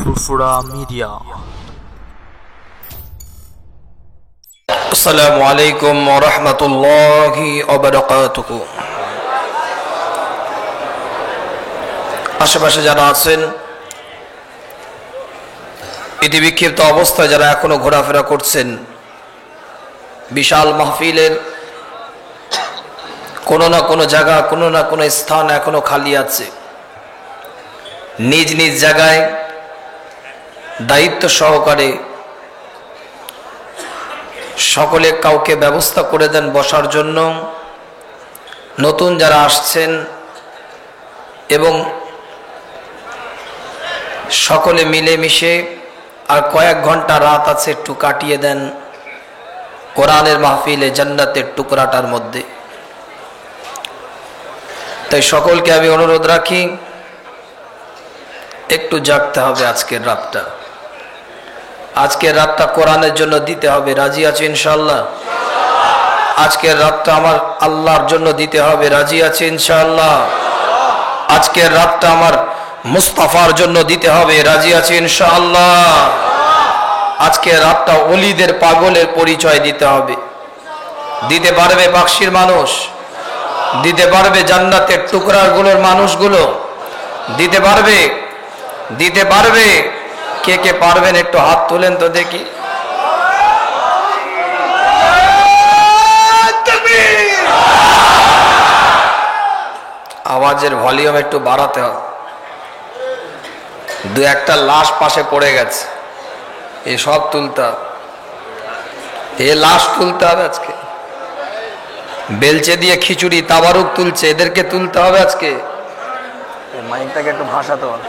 ফুরফুরা media. আসসালামু আলাইকুম ওয়া রাহমাতুল্লাহি ওয়া বারাকাতুহু। আশেপাশে যারা আছেন, বিক্ষিপ্ত অবস্থায় যারা এখনো ঘোরাফেরা করছেন, বিশাল মাহফিলের কোনো না কোনো জায়গা, কোনো না কোনো স্থান এখনো খালি আছে। নিজ নিজ জায়গায় দায়িত্ব সহকারে সকলে কাউকে ব্যবস্থা করে দেন বসার জন্য। নতুন যারা আসছেন এবং সকলে মিলেমিশে আর কয়েক ঘন্টা রাত আছে, একটু কাটিয়ে দেন কোরআনের মাহফিলে, জান্নাতের টুকরাটার মধ্যে। তাই সকলকে আমি অনুরোধ রাখি, একটু জাগতে হবে। আজকের রাতটা কোরআনের জন্য দিতে হবে। রাজি আছি ইনশাআল্লাহ? আজকের রাতটা আমার আল্লাহর জন্য দিতে হবে। রাজি আছি ইনশাআল্লাহ? আজকের রাতটা আমার মুস্তাফার জন্য দিতে হবে। রাজি আছি ইনশাআল্লাহ? আজকের রাতটা ওলিদের পাগলের পরিচয় দিতে হবে। দিতে পারবে বাক্সির মানুষ? দিতে পারবে জান্নাতের টুকরাগুলোর মানুষগুলো? দিতে পারবে? দিতে পারবে? কে কে পারবেন একটু হাত তোলেন তো দেখি। আওয়াজের ভলিউম একটু বাড়াতে হবে। দু একটা লাশ পাশে পড়ে গেছে, এ সব তুলতে হবে। এ লাশ তুলতে হবে আজকে। বেলচে দিয়ে খিচুড়ি তাবারুক তুলছে, এদেরকে তুলতে হবে আজকে। মাইকটাকে একটু ভাসাতে হবে।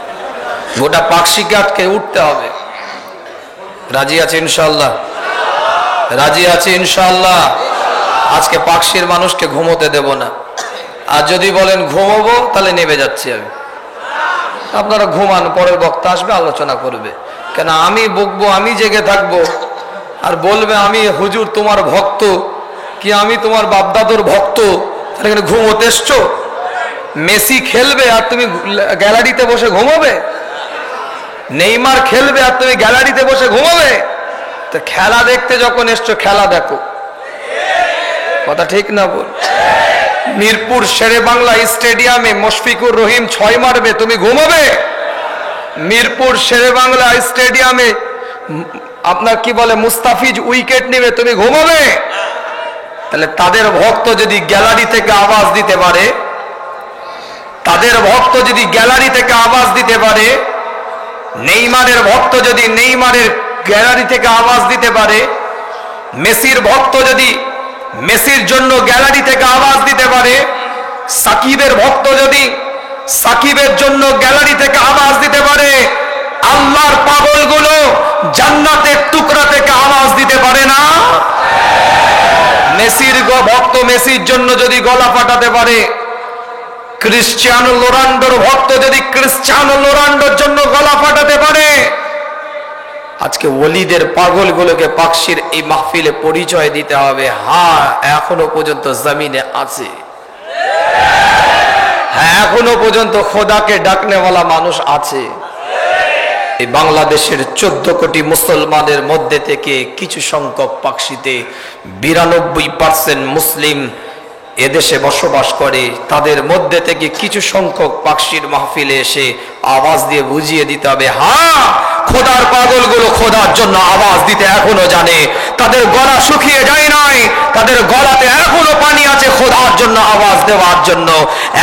গোটা পাকশিকে আটকে উঠতে হবে। রাজি আছে ইনশাআল্লাহ? রাজি আছে ইনশাআল্লাহ? আজকে পাকশির মানুষকে ঘুমোতে দেব না। আর যদি বলেন ঘুমাবো, তাহলে নেমে যাচ্ছি আমি। আপনারা ঘুমান, পরের বক্তা আসবে আলোচনা করবে। কেন আমি বকবো, আমি জেগে থাকবো, আর বলবে আমি হুজুর তোমার ভক্ত, কি আমি তোমার বাপদাদুর ভক্ত, তাহলে এখানে ঘুমোতে এসছো? মেসি খেলবে আর তুমি গ্যালারিতে বসে ঘুমাবে? নেইমার খেলবে আর তুমি গ্যালারিতে বসে ঘুমাবে? তো খেলা দেখতে যখন এসছো, খেলা দেখো। কথা ঠিক না বল? মিরপুর শেরে বাংলা স্টেডিয়ামে মুশফিকুর রহিম 6 মারবে, তুমি ঘুমাবে? মিরপুর শেরে বাংলা স্টেডিয়ামে আপনার কি বলে মুস্তাফিজ উইকেট নেবে, তুমি ঘুমাবে? তাহলে তাদের ভক্ত যদি গ্যালারি থেকে আওয়াজ দিতে পারে, তাদের ভক্ত যদি গ্যালারি থেকে আওয়াজ দিতে পারে, নেইমারের ভক্ত যদি নেইমারের গ্যালারি থেকে আওয়াজ দিতে পারে, মেসির ভক্ত যদি মেসির জন্য গ্যালারি থেকে আওয়াজ দিতে পারে, সাকিবের ভক্ত যদি সাকিবের জন্য গ্যালারি থেকে আওয়াজ দিতে পারে, আল্লাহর পাগলগুলো জান্নাতের টুকরা থেকে আওয়াজ দিতে পারে না? মেসির ভক্ত মেসির জন্য যদি গলা ফাটাতে পারে, ক্রিশ্চিয়ানো রোনাল্ডোর ভক্ত যদি ক্রিশ্চিয়ানো রোনাল্ডোর জন্য গলা ফাটাতে পারে, আজকে ওলিদের পাগলগুলোকে পাকশির এই মাহফিলে পরিচয় দিতে হবে। হ্যাঁ, এখনো পর্যন্ত জমিনে আছে। হ্যাঁ, এখনো পর্যন্ত খোদাকে ডাকনেওয়ালা মানুষ আছে। এই বাংলাদেশের 14 কোটি মুসলমানের মধ্যে থেকে কিছু সংখ্যক পাকশিতে 92% মুসলিম এদেশে বসবাস করে। তাদের মধ্যে থেকে কিছু সংখ্যক পাকশির মাহফিলে এসে আওয়াজ দিয়ে বুঝিয়ে দিতে হবে, হ্যাঁ, খোদার পাগলগুলো খোদার জন্য আওয়াজ দিতে এখনো জানে। তাদের গলা শুকিয়ে যায় নাই, তাদের গলাতে এখনো পানি আছে খোদার জন্য আওয়াজ দেওয়ার জন্য।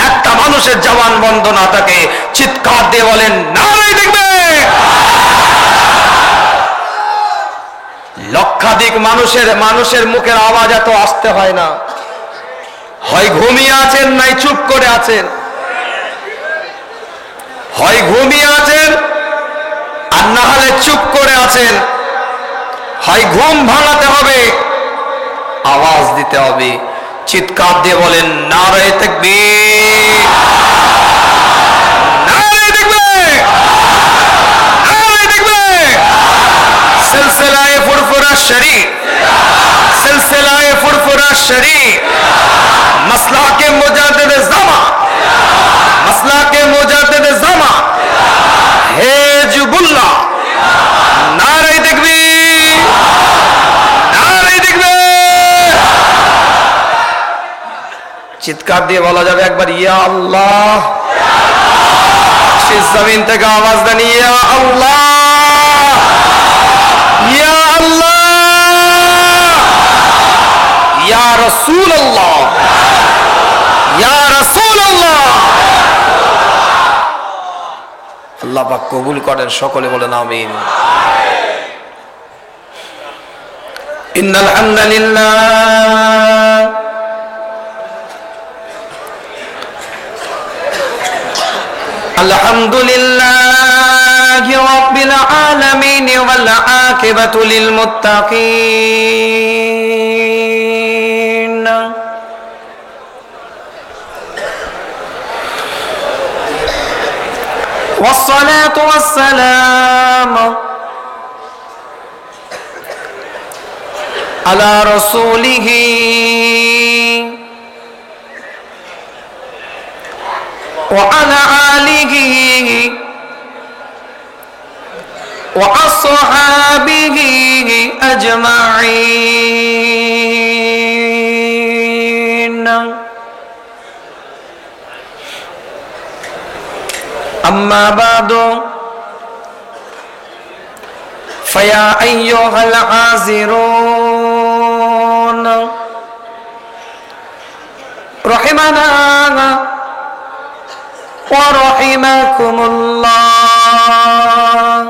একটা মানুষের জবান বন্ধ না থাকে, চিৎকার দিয়ে বলেন নারে দেখবে। লক্ষাধিক মানুষের মুখের আওয়াজ এত আসতে হয় না। হয় ঘুমিয়ে আছেন, নাই চুপ করে আছেন। হয় ঘুমিয়ে আছেন আর না হলে চুপ করে আছেন। হয় ঘুম ভাঙাতে হবে, আওয়াজ দিতে হবে। চিৎকার দিয়ে বলেন নারে তাকবীর, নারে তাকবীর, নারে তাকবীর। সিলসিলায়ে ফুরফুরা শরীফ, সিলসিলায়ে ফুরফুরা শরীফ, মাসলাকে মুজাদ্দিদ জামা, মাসলাকে মুজাদ্দিদ জামা, হেজবুল্লাহ চিৎকার দিয়ে বলা যাবে একবার ইয়া আল্লাহ। শেষ জমিন থেকে আওয়াজ দেন ইয়া আল্লাহ, ইয়া আল্লাহ, ইয়া রাসূলুল্লাহ, ইয়া রাসূলুল্লাহ। আল্লাহ পাক কবুল করেন, সকলে বলেন আমিন। ইন্নাল হামদালিল্লাহ আলহামদুলিল্লাহি রাব্বিল আলামিন ওয়াল আকিবাতু লিল মুত্তাকিন। والصلاة والسلام على رسوله وعلى آله وأصحابه أجمعين. أما بعد فيا أيها الحاضرون رحمنا ورحمكم الله.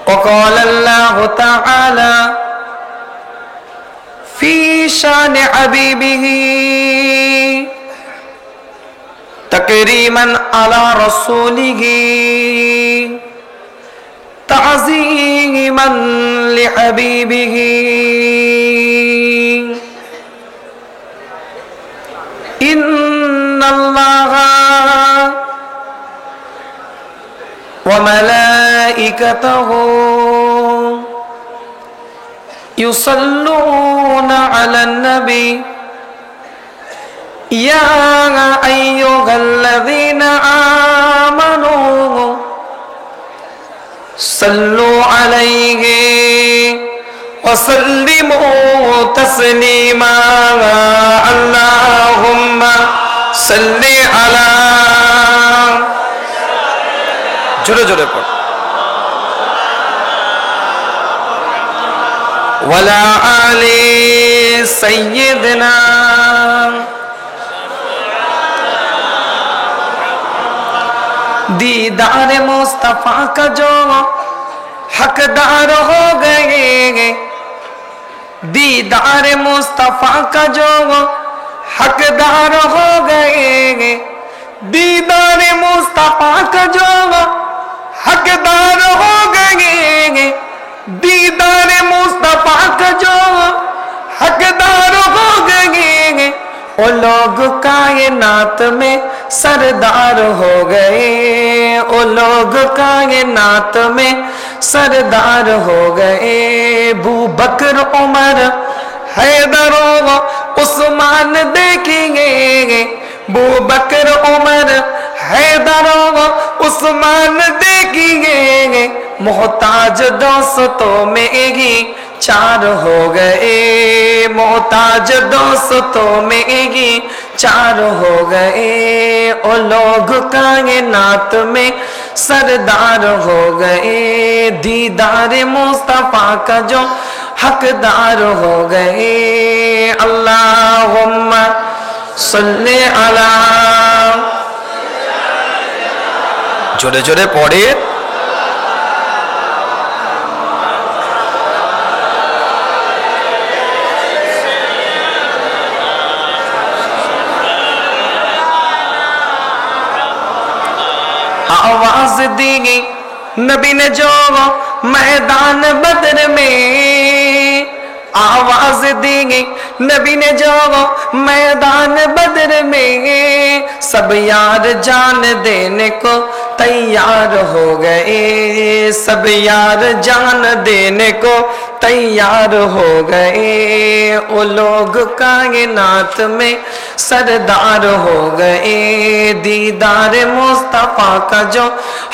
وقال الله تعالى في شان حبيبه تكريما على رسوله تعظيما لحبيبه. إن الله وملائكته يصلون على النبي يا أيها الذين آمنوا صلوا عليه وسلموا تسليما. اللهم صل على জোরে জোরে পড় ওয়ালা আলি সাইয়্যিদিনা दीदार मुस्तफा का जो हकदार हो गए, दीदार मुस्तफा का जो हकदार हो गए, दीदार मुस्तफा का जो हकदार हो गए, दीदार मुस्तफा का जो हकदार हो गए। वो लोग कायनात में सरदार हो गए, वो लोग कायनात में सरदार हो गए। अबू बकर उमर हैदर उस्मान देखेंगे, अबू बकर उमर हैदर उस्मान देखेंगे। मोहताज दोस्तों में ही चार हो गए, मोहताज दोस्तों में ही चार हो गए। ओ लोग कायनात में सरदार हो गए, दीदार मुस्तफा का जो हकदार हो गए। अल्लाहुम्मा सल्ली अला, जोरे जोरे पढ़े आवाज दी नबी ने जो मैदान बदर में, आवाज दी नबी ने जो मैदान बदर में। सब यार जान देने को तैयार हो गए, सब यार जान देने को तैयार हो गए। वो लोग कायनात में सरदार हो गए, दीदार मुस्तफा का जो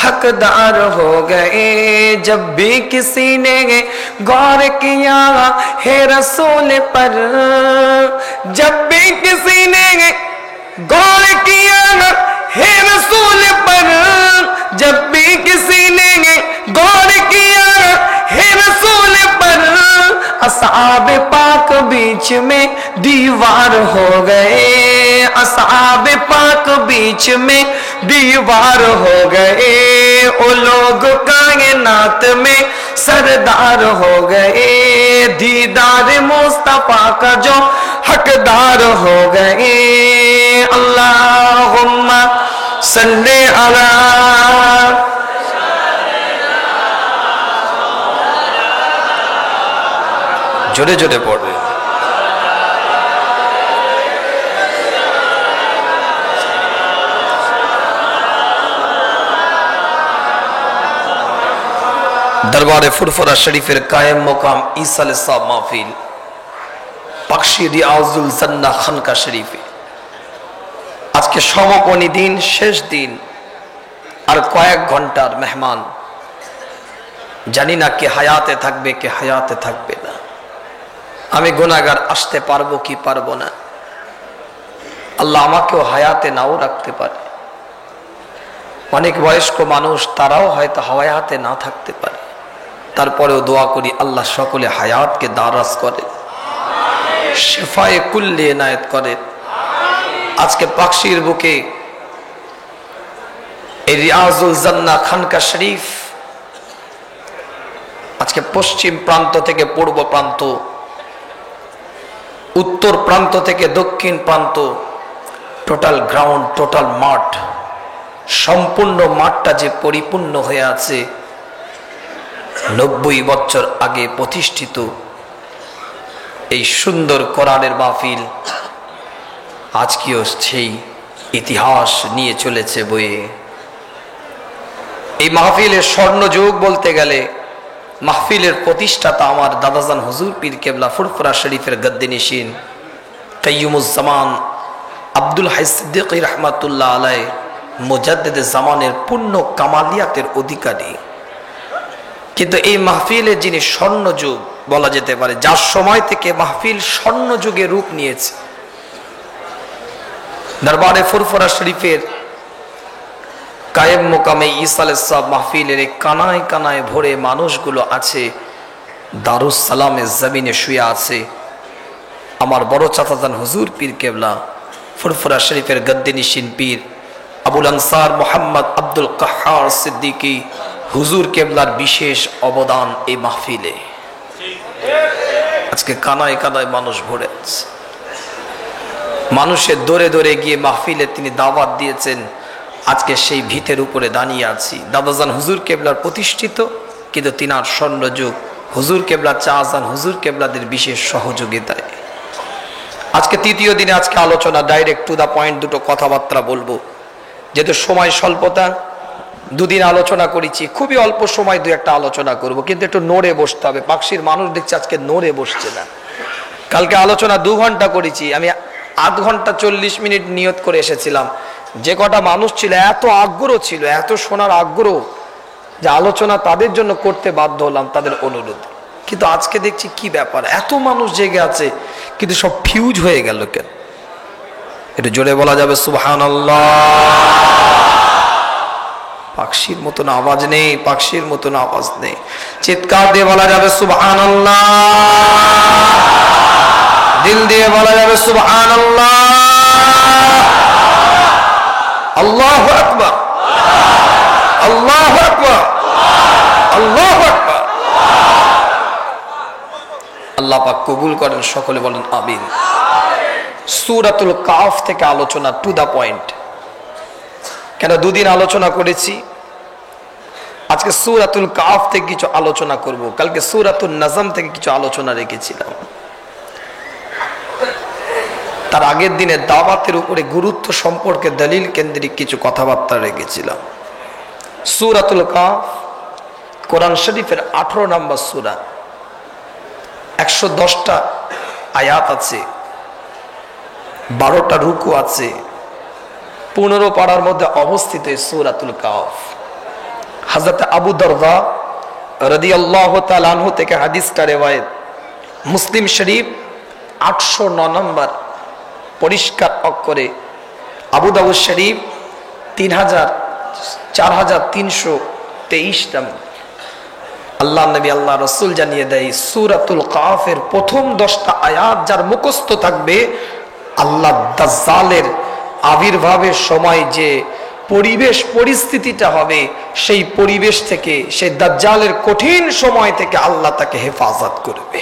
हकदार हो गए। जब भी किसी ने गौर किया है रसूल पर, जब भी किसी ने गौर किया है रसूल पर, जब भी किसी ने गौर किया है रसूल पर, असहाब पाक बीच में दीवार हो गए, असहाब पाक बीच में दीवार हो गए। वो लोग कायनात में सरदार हो गए, दीदार मुस्तफा का जो हकदार हो गए। अल्लाहुम्मा सल्ले अला, जोरे जोरे पढ़ रहे। दरबारे फुरफुरा शरीफेर कायम मुकाम ईसाल साहब महफिल पाकशी रियाजुल जन्नाह खानका शरीफे आज के समापनी दिन, शेष दिन और कয়েক घंटार मेहमान। जानी ना कि हयाते थाकबे कि हयाते थाकबे ना, आमी गुनाहगार आसते पारबो कि पारबो ना। आल्लाह आमाकेও हयाते नाও রাখতে পারে। অনেক বয়স্ক মানুষ তারাও হয়তো হায়াতে না থাকতে পারে, তারপরেও দোয়া করি আল্লাহ সকলে হায়াতকে দারাজ করে, শিফায়ে কুল্লি এনায়েত করে। আজকে পাকশির বুকে এই রিয়াজুল জান্নাহ খানকা শরীফ আজকে পশ্চিম প্রান্ত থেকে পূর্ব প্রান্ত, উত্তর প্রান্ত থেকে দক্ষিণ প্রান্ত, টোটাল গ্রাউন্ড, টোটাল মাঠ, সম্পূর্ণ মাঠটা যে পরিপূর্ণ হয়ে আছে 90 বছর আগে প্রতিষ্ঠিত এই সুন্দর কোরআনের মাহফিল আজকেও সেই ইতিহাস নিয়ে চলেছে বয়ে। এই মাহফিলের স্বর্ণযুগ বলতে গেলে মাহফিলের প্রতিষ্ঠাতা আমার দাদাজান হুজুর পীর কেবলা ফুরফুরা শরীফের গদ্দিনিশিন কাইয়ুমুজ্জামান আব্দুল হাই সিদ্দিকী রহমাতুল্লাহ আলাইহি মুজাদ্দিদে জামানের পূর্ণ কামালিয়াতের অধিকারী। কিন্তু এই মাহফিলে যিনি স্বর্ণযুগ বলা যেতে পারে, যার সময় থেকে মাহফিল স্বর্ণযুগে রূপ নিয়েছে, দরবারে ফুরফুরা শরীফের কায়েম মোকামে ঈসা আলাইহিস সালাম মাহফিলের এই কানায় কানায় ভরে মানুষগুলো আছে, দারুস সালামের জমিনে শুয়ে আছে আমার বড় চাচাজান হুজুর পীর কেবলা ফুরফুরা শরীফের গদ্দিনিশিন পীর আবুল আনসার মোহাম্মদ আব্দুল কাহ্হার সিদ্দিকী হুজুর কেবলার বিশেষ অবদান এই মাহফিলে। আজকে কানায় কানায় মানুষ ভরে আছে, মানুষের দৌড়ে দৌড়ে গিয়ে মাহফিলে তিনি দাওয়াত দিয়েছেন। আজকে সেই ভিতের উপরে দাঁড়িয়ে আছি, দাদাজান হুজুর কেবলার প্রতিষ্ঠিত, কিন্তু তিনার স্বর্ণযুগ হুজুর কেবলা চাচাজান হুজুর কেবলাদের বিশেষ সহযোগিতায়। আজকে তৃতীয় দিনে আজকে আলোচনা ডাইরেক্ট টু দা পয়েন্ট, দুটো কথাবার্তা বলবো, যেহেতু সময় স্বল্পতা। দুদিন আলোচনা করেছি, খুবই অল্প সময় দু একটা আলোচনা করব, কিন্তু একটু নড়ে বসতে হবে। পাকশির মানুষ দেখছি আজকে নড়ে বসছে না। কালকে আলোচনা 2 ঘন্টা করেছি, আমি আধ ঘন্টা 40 মিনিট নিয়ত করে এসেছিলাম। যে কটা মানুষ ছিল এত আগ্রহ ছিল, এত শোনার আগ্রহ, যে আলোচনা তাদের জন্য করতে বাধ্য হলাম, তাদের অনুরোধ। কিন্তু আজকে দেখছি কি ব্যাপার, এত মানুষ জেগে আছে কিন্তু সব ফিউজ হয়ে গেল কেন? একটু জোরে বলা যাবে সুবহানাল্লাহ। পাকশির মতন আওয়াজ নেই, পাকশির মতন আওয়াজ নেই, চিৎকার দিয়ে বলা যাবে সুবহানাল্লাহ, দিল দিয়ে বলা যাবে সুবহানাল্লাহ। আল্লাহু আকবার, আল্লাহু আকবার, আল্লাহু আকবার। আল্লাহ পাক কবুল করেন, সকলে বলেন আমিন। সূরাতুল কাফ থেকে আলোচনা টু দা পয়েন্ট। কেন দুদিন আলোচনা করেছি, আজকে সূরাতুল কাফ থেকে কিছু আলোচনা করব, কালকে সূরাতুন নাজম থেকে কিছু আলোচনা রেখেছিলাম। তার আগের দিনে দাওয়াতের উপরে গুরুত্ব সম্পর্কে দলিল কেন্দ্রিক কিছু কথাবার্তা রেখেছিলাম। সূরাতুল কাহফ কোরআন শরীফের 18 নম্বর সূরা, 110টা আয়াত আছে, 12টা রুকু আছে, 15 পারার মধ্যে অবস্থিত এই সূরাতুল কাহফ। হযরত আবু দারদা রাদিয়াল্লাহু তাআলা আনহু থেকে হাদিসটা রিওয়ায়াত, মুসলিম শরীফ 809 নম্বর পরিষ্কার অক্ষরে, আবু দাউদ শরীফ 4323 নম্বর। আল্লাহ নবী আল্লাহ রাসূল জানিয়ে দেয় সূরাতুল কাহফের প্রথম 10টা আয়াত যার মুখস্থ থাকবে, আল্লাহ দাজ্জালের আবির্ভাবের সময় যে পরিবেশ পরিস্থিতিটা হবে, সেই পরিবেশ থেকে, সেই দাজ্জালের কঠিন সময় থেকে আল্লাহ তাকে হেফাজত করবে।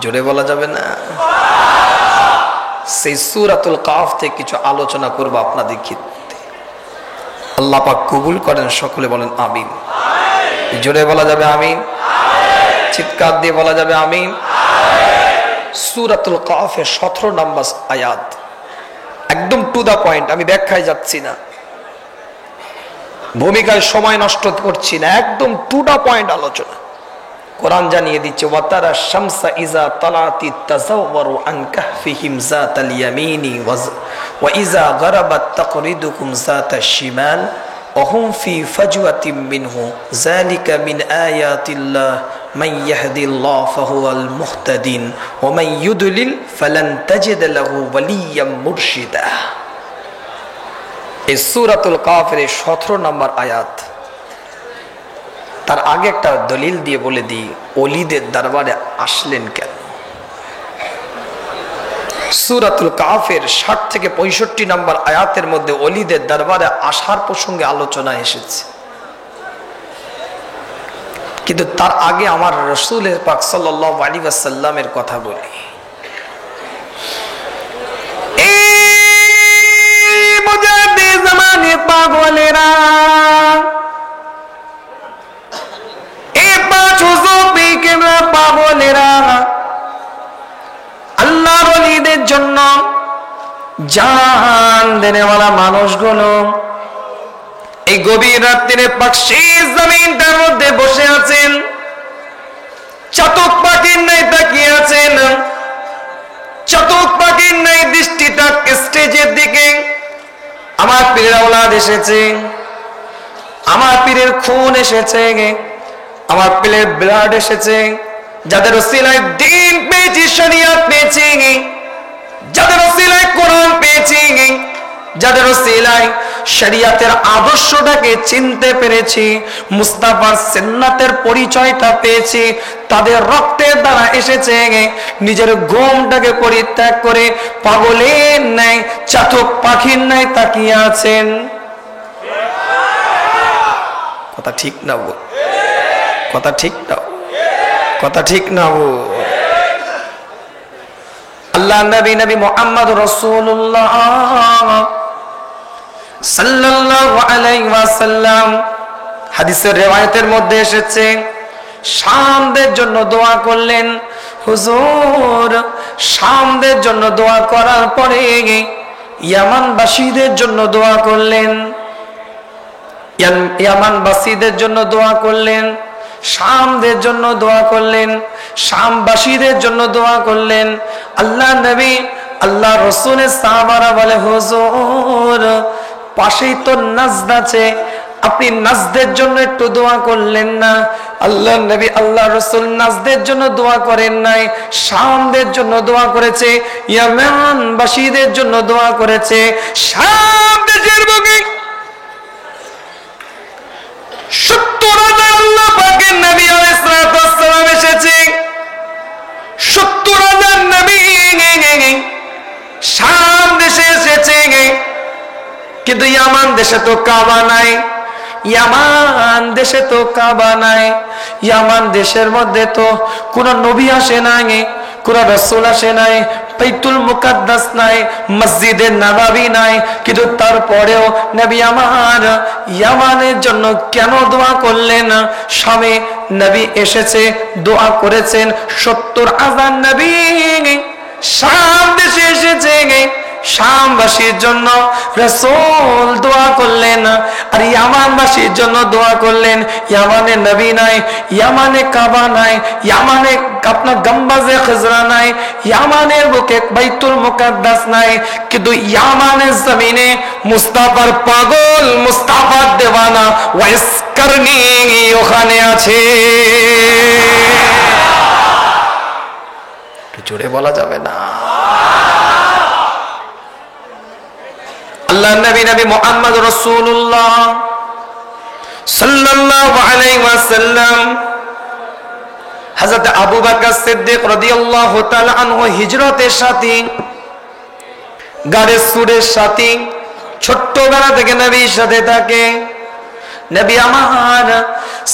জোরে বলা যাবে না? সেই সূরাতুল কাহফ থেকে কিছু আলোচনা করব আপনাদের ক্ষেত্রে। আল্লাহ পাক কবুল করেন, সকলে বলেন আমিন। জোরে বলা যাবে আমিন? চিৎকার দিয়ে বলা যাবে আমিন? সূরাতুল কাহফের 17 নম্বর আয়াত, একদম টু দা পয়েন্ট, আমি ব্যাখ্যায় যাচ্ছি না, ভূমিকায় সময় নষ্ট করছি না, একদম টু দা পয়েন্ট আলোচনা। কোরআন জানিয়ে দিচ্ছে ওয়াতারা শামসা ইজা তালাতি তাজাওয়ারু আন কাহফিহিম যাতাল ইয়ামিনি ওয়া ইজা গারাবাত তাকরিদুকুম যাতাশ শিমাল ওয়া হুম ফি ফাজওয়াতিম মিনহু যালিকা মিন আয়াতিল্লাহ মান ইয়াহদিল্লাহু ফাহুয়াল মুহতাদিন ওয়া মান ইউদলিল ফালান তাজিদ লাহু ওয়ালিয়্যাম মুরশিদা। এই সূরাতুল কাহফের 17 নম্বর আয়াত। তার আগে একটা দলিল দিয়ে বলে দিই, ওলিদের দরবারে আসলেন কেন? সূরাতুল কাহফের 60 থেকে 65 নম্বর আয়াতের মধ্যে ওলিদের দরবারে আসার প্রসঙ্গে আলোচনা এসেছে, কিন্তু তার আগে আমার রাসূলের পাক সাল্লাল্লাহু আলাইহি ওয়াসাল্লামের কথা বলি। এই মুজাদ্দি জামানে পাগলেরা, পাগলেরা, আল্লাহর ওলিদের জন্য জান দেনেওয়ালা মানুষগুলো এই গভীর রাত্রিরে পাকশি জমিনটার মধ্যে বসে আছেন, চাতক পাখির নাই তাকিয়ে আছেন, চাতক পাখির নাই দৃষ্টিটা স্টেজের দিকে। আমার পীরের আওলাদ এসেছে, আমার পীরের খুন এসেছে, আমার পীরের ব্লাড এসেছে, যাদের ওসিলায় দ্বীন পেয়েছি, শরিয়ত পেয়েছি, যাদের ওসিলায় কোরআন পেয়েছি, যাদের ওসিলায় শরিয়তের আদর্শটাকে চিনতে পেরেছি, মুস্তাফার সুন্নাতের পরিচয়টা পেয়েছি, তাদের রক্তের দ্বারা এসেছে। নিজের ঘুমটাকে পরিত্যাগ করে পাগলের ন্যায়, চাতক পাখির ন্যায় তাকিয়ে আছেন। কথা ঠিক না বল? কথা ঠিক না? কথা ঠিক না বল? আল্লাহ নবী নবী মুহাম্মদ রাসূলুল্লাহ সাল্লাল্লাহু আলাইহি ওয়াসাল্লাম হাদিসের রিওয়ায়াতের মধ্যে এসেছে, শামদের জন্য দোয়া করলেন। হুজুর, শামদের জন্য দোয়া করার পরে ইয়ামানবাসীদের জন্য দোয়া করলেন, ইয়ামানবাসীদের জন্য দোয়া করলেন, শামদের জন্য দোয়া করলেন, শামবাসীদের জন্য দোয়া করলেন। আল্লাহ নবী আল্লাহ রাসূলের সাহাবারা বলে, হুজুর পাশেই তো নাজদ আছে, আপনি নাজদের জন্য একটু দোয়া করলেন না? আল্লাহ নবী আল্লাহ রাসূল নাজদের জন্য দোয়া করেন নাই, শামদের জন্য দোয়া করেছে, ইয়ামানবাসীদের জন্য দোয়া করেছে। শাম দেশের বুকে 70,000 আল্লাহ পাকের নবী আলাইহিস সালাতু ওয়াস সালাম এসেছে, 70,000 নবী শাম দেশে এসেছে, কিন্তু ইয়ামান দেশে তো কাবা নাই, ইয়ামান দেশে তো কাবা নাই, ইয়ামান দেশের মধ্যে তো কোন নবী আসে নাই, কোন রাসূল আসে নাই, বাইতুল মুকাদ্দাস নাই, মসজিদে নববী নাই, কিন্তু তারপরেও নবী আমার ইয়ামানের জন্য কেন দোয়া করলেন? শামে নবী এসেছে, দোয়া করেছেন, 70,000 নবী শাম দেশে এসেছে, শামবাসীর জন্য রাসূল দোয়া করলেন। আর ইয়ামানবাসীর জন্য দোয়া করলেন। ইয়ামানে নবী নাই, ইয়ামানে কাবা নাই, ইয়ামানে আপনার গম্বাজে খিজরা নাই, ইয়ামানের বুকে বাইতুল মুকাদ্দাস নাই, কিন্তু ইয়ামানের জমিনে মুস্তাফার পাগল, মুস্তাফার দেওয়ানা ওয়াইস কারনি ওখানে আছে। জোরে বলা যাবে না? আল্লাহ নবী নবী মুহাম্মদ রাসূলুল্লাহ সাল্লাল্লাহু আলাইহি ওয়াসাল্লাম হযরত আবু বকর সিদ্দিক রাদিয়াল্লাহু তাআলা আনহু হিজরতের সাথী, গাড়ে সুরের সাথী, ছোট্টবেলা থেকে নবীর সাথে থাকে। নবী আমার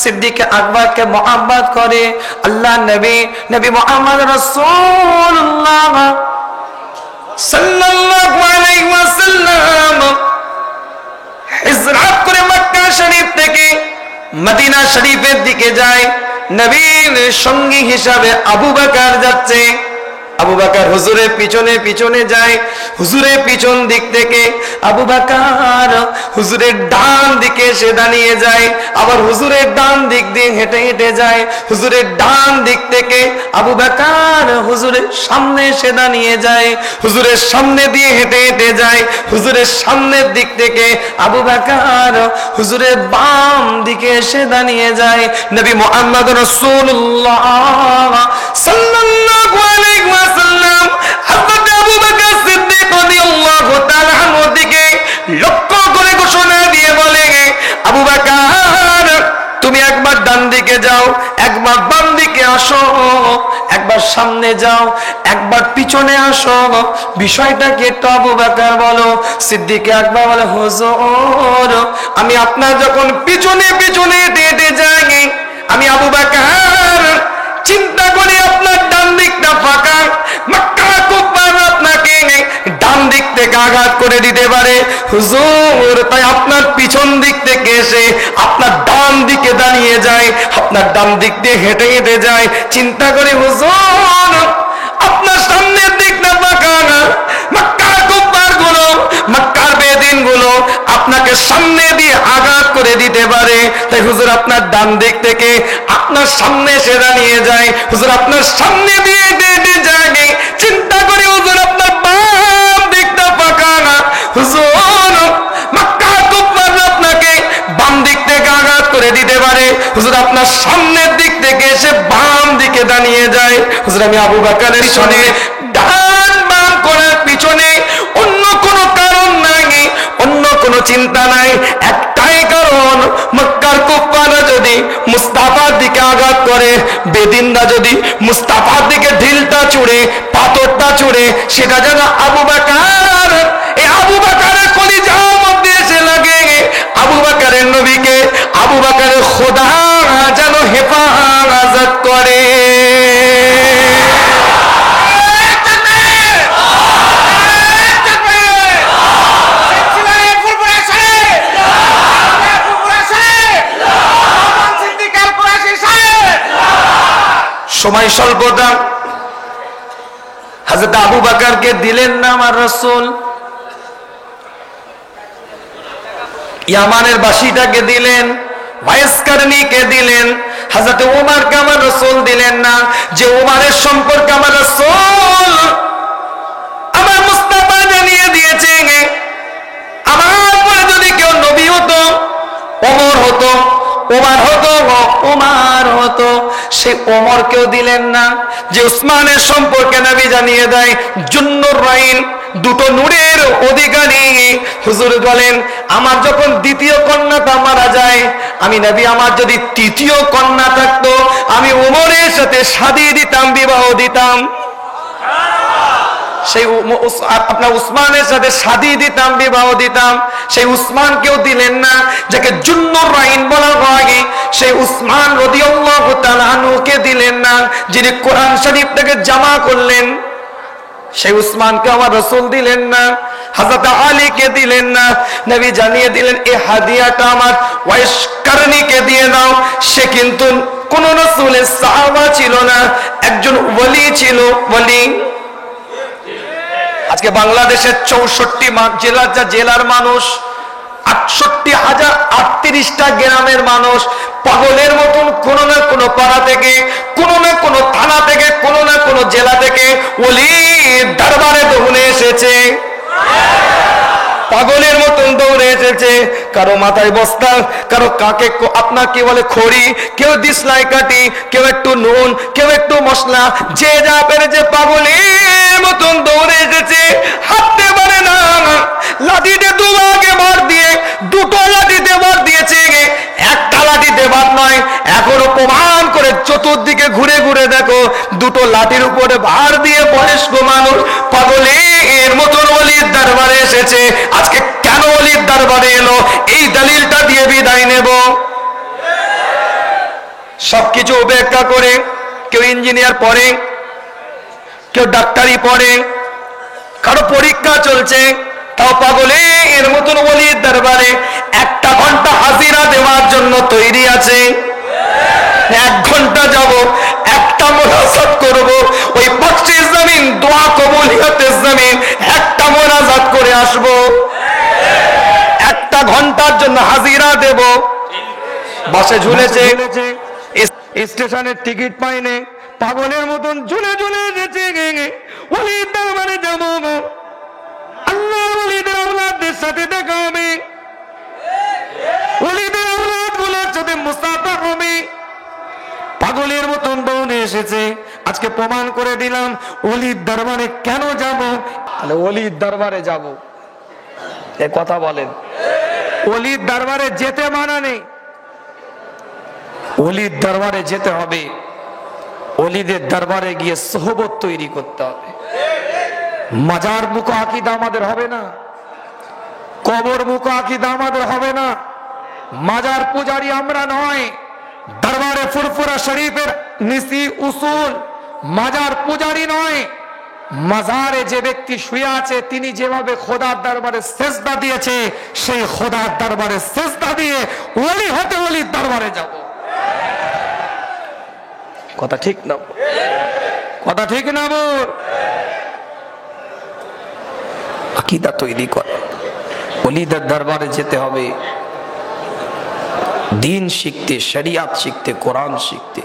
সিদ্দিক আকবরকে মুহাব্বত করে। আল্লাহ নবী নবী মুহাম্মদ রাসূলুল্লাহ সাল্লাল্লাহু আলাইহি ওয়াসাল্লাম হিজরত করে মক্কা শরীফ থেকে মদিনা শরীফের দিকে যায়। নবীর সঙ্গী হিসাবে আবু বকর যাচ্ছে। আবু বকর হুজুরের পিছনে পিছনে যায়। হুজুরের পিছন দিক থেকে আবু বকর হুজুরের ডান দিকে এসে দাঁড়িয়ে যায়, আবার হুজুরের ডান দিক দিয়ে হেঁটে হেঁটে যায়। হুজুরের ডান দিক থেকে আবু বকর হুজুরের সামনে এসে দাঁড়িয়ে যায়, হুজুরের সামনে দিয়ে হেঁটে হেঁটে যায়। হুজুরের সামনের দিক থেকে আবু বকর হুজুরের বাম দিকে এসে দাঁড়িয়ে যায়। নবী মুহাম্মদ রাসূলুল্লাহ সাল্লাল্লাহু আলাইহি ওয়াসাল্লাম হযরত আবু বকর সিদ্দিক রাদিয়াল্লাহু তাআলা আনহুর দিকে লক্ষ্য করে ঘোষণা দিয়ে বলে, আবু বকর তুমি একবার ডান দিকে যাও, একবার বাম দিকে আসো, একবার সামনে যাও, একবার পিছনে আসো। বিষয়টা কি একটু আবু বকর বলো। সিদ্দিক আকবর বলে, হুজুর আমি আপনার যখন পিছনে পিছনে হেঁটে হেঁটে যাই, আমি আবু বকর চিন্তা করি আপনার ডান দিকটা ফাঁকা, মক্কা কুফার আপনাকে ডান দিক থেকে আঘাত করে দিতে পারে হুজুর, তাই আপনার পিছন দিক থেকে এসে আপনার ডান দিকে দাঁড়িয়ে যায়, আপনার ডান দিক দিয়ে হেঁটে হেঁটে যায়। চিন্তা করি হুজুর আপনার সামনের দিকটা ফাঁকা না, মক্কার কুফার গুলো, মক্কার বেদিন গুলো আপনাকে সামনে দিয়ে আঘাত করে দিতে পারে, তাই হুজুর আপনার ডান দিক থেকে আপনার সামনে এসে দাঁড়িয়ে যায়। হুজুর আপনার সামনে দিয়ে হেঁটে হেঁটে যায়। চিন্তা করি হুজুর আপনার বাম দিকটা ফাঁকা না, হুজুর মক্কার কুফার আপনাকে বাম দিক থেকে আঘাত করে দিতে পারে, হুজুর আপনার সামনের দিক থেকে এসে বাম দিকে দাঁড়িয়ে যায়। হুজুর আমি আবু বকরের পিছনে ডান বাম করার পিছনে অন্য কোনো কারণ নাই, অন্য কোনো চিন্তা নাই, একটাই কারণ মক্কার কুফাররা যদি মুস্তাফার দিকে আঘাত করে, বেদিনরা যদি মুস্তাফার দিকে ঢিলটা ছুড়ে, পাথরটা ছুড়ে, সেটা যেন আবু বকর, এই আবু বকরের কলিজার মধ্যে এসে লাগে, আবু বকরের নবীকে, আবু বকরের খোদা যেন হেফাজত করে। সময় স্বল্পতা, হযরত আবু বকরকে দিলেন না আমার রাসূল, ইয়ামানের বাসীটাকে দিলেন, ওয়াইসকারনীকে দিলেন, হযরত ওমরকে আমার রাসূল দিলেন না। যে ওমরের সম্পর্কে আমার রাসূল আমার মুস্তাফা জানিয়ে দিয়েছে, আমার পরে যদি কেউ নবী হতো ওমর হতো, ওমর হতো, ওমর হতো, সে ওমরকেও দিলেন না। যে উসমানের সম্পর্কে নবী জানিয়ে দেয়, জুন্নুর রাইন, দুটো নূরের অধিকারী, হুজুর বলেন আমার যখন দ্বিতীয় কন্যাটা মারা যায়, আমি নবী আমার যদি তৃতীয় কন্যা থাকতো আমি ওমরের সাথে শাদী দিতাম, বিবাহ দিতাম, সেই আপনার উসমানের সাথে শাদী দিতাম, বিবাহ দিতাম। সেই উসমানকেও দিলেন না, যাকে জুন্নুর রাইন বলা হয়, সেই উসমান রাদিয়াল্লাহু তাআলা আনহুকে দিলেন না, যিনি কোরআন শরীফটাকে জামা করলেন, সেই উসমানকে আমার রাসূল দিলেন না। হযরত আলীকে দিলেন না। নবী জানিয়ে দিলেন এই হাদিয়াটা আমার ওয়াইস কারণীকে দিয়ে দাও। সে কিন্তু কোন রাসূলের সাহাবা ছিল না, একজন ওলি ছিল, ওলি। আজকে বাংলাদেশের 64 জেলার মানুষ 68,038টা গ্রামের মানুষ পাগলের মতন কোনো না কোনো পাড়া থেকে, কোনো না কোনো থানা থেকে, কোনো না কোনো জেলা থেকে ওলির দরবারে দৌড়ে এসেছে, পাগলের মতন দৌড়ে এসেছে। কারো মাথায় বস্তা, কারো কাকে আপনার কি বলে খড়ি, কেউ দিসলাই কাটি, কেউ একটু নুন, কেউ একটু মশলা, যে যা পেরেছে পাগলের মতন দৌড়ে এসেছে। হাঁটতে পারে না, লাঠিতে দুভাগে ভর দিয়ে, দুটো লাঠিতে ভর দিয়েছে, একটা লাঠিতে ভার নয়। এখনো প্রমাণ করে চতুর্দিকে ঘুরে ঘুরে দেখো, দুটো লাঠির উপরে ভার দিয়ে বয়স্ক মানুষ পাগলের মতন ওলির দরবারে এসেছে। আজকে কেন ওলির দরবারে এলো, এই দলিলটা দিয়ে বিদায় নেব। সবকিছু উপেক্ষা করে কেউ ইঞ্জিনিয়ার পড়ে, কেউ ডাক্তারি পড়ে, কারো পরীক্ষা চলছে, তাও পাগলের মতন ওলির দরবারে 1 ঘন্টা হাজিরা দেওয়ার জন্য তৈরি আছে। 1 ঘন্টা যাব, একটা মোনাজাত করব, ওই বকশিশ জমিন দোয়া কবুলিয়তের জমিন, একটা মোনাজাত করে আসব। 1 ঘন্টার জন্য হাজিরা দেব। বাসে ঝুলেছে, স্টেশনের টিকিট পাইনি, পাগলের মতন ঝুলে ঝুলে এসেছে, ওলির দরবারে যাব, আল্লাহর ওলিদের আওলাদদের সাথে দেখা হবে, ওলিদের আওলাদগুলোর সাথে মুসাফা হবে। পাগলের মতন দৌড়ে এসেছে। আজকে প্রমাণ করে দিলাম ওলির দরবারে কেন যাব। তাহলে ওলির দরবারে যাব, এ কথা বলেন। ওলির দরবারে যেতে মানা নেই, ওলির দরবারে যেতে হবে। ওলিদের দরবারে গিয়ে সোহবত তৈরি করতে হবে। মাজার মুখো আকীদা আমাদের হবে না, কবর মুখো আকীদা আমাদের হবে না। মাজার পূজারি আমরা নয়, দরবারে ফুরফুরা শরীফের নিসি উসুল মাজার পূজারি নয়। মাজারে যে ব্যক্তি শুয়ে আছে, তিনি যেভাবে খোদার দরবারে সেজদা দিয়েছে, সেই খোদার দরবারে সেজদা দিয়ে ওলি হতে ওলির দরবারে যাব। কথা ঠিক না? কথা ঠিক না? আকীদা তৈরি করে, ওলিদের দরবারে যেতে হবে, দিন শিখতে, শরিয়াত শিখতে, কোরআন শিখতে।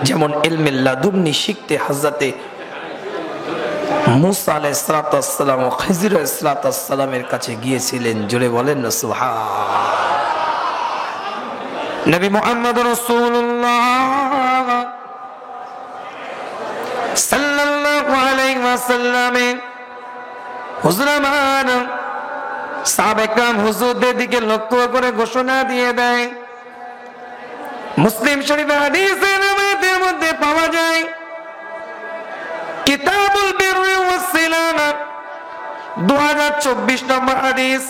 যেমন ইলমে লাদুন্নি শিখতে হযরতে মুসা আলাইহিস সালাম ও খিজির আলাইহিস সালামের কাছে গিয়েছিলেন। জোরে বলেন না সুবহান। নবী মুহাম্মদ রাসূলুল্লাহ সাল্লাল্লাহু আলাইহি ওয়াসাল্লাম হুজুর আমার সাহাবায়ে কেরাম হুজুরদের দিকে লক্ষ্য করে ঘোষণা দিয়ে দেয়। মুসলিম শরীফের হাদিসের মধ্যে পাওয়া যায়, কিতাবুল বিররি ওয়াস সিলানা 2024 নম্বর হাদিস।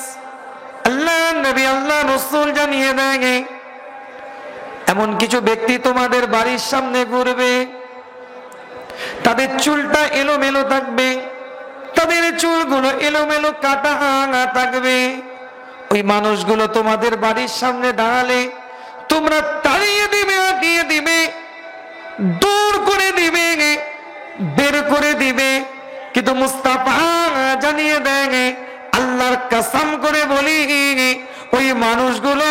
আল্লাহ নবী আল্লাহ রাসূল জানিয়ে দেয়, এমন কিছু ব্যক্তি তোমাদের বাড়ির সামনে ঘুরবে, তাদের চুলটা এলোমেলো থাকবে, তাদের চুলগুলো এলোমেলো কাটা ভাঙা থাকবে। ওই মানুষগুলো তোমাদের বাড়ির সামনে দাঁড়ালে তোমরা তাড়িয়ে দিবে, আটিয়ে দিবে, দূর করে দিবে, বের করে দিবে। কিন্তু মুস্তাফা জানিয়ে দেয়, আল্লাহর কসম করে বলি, ওই মানুষগুলো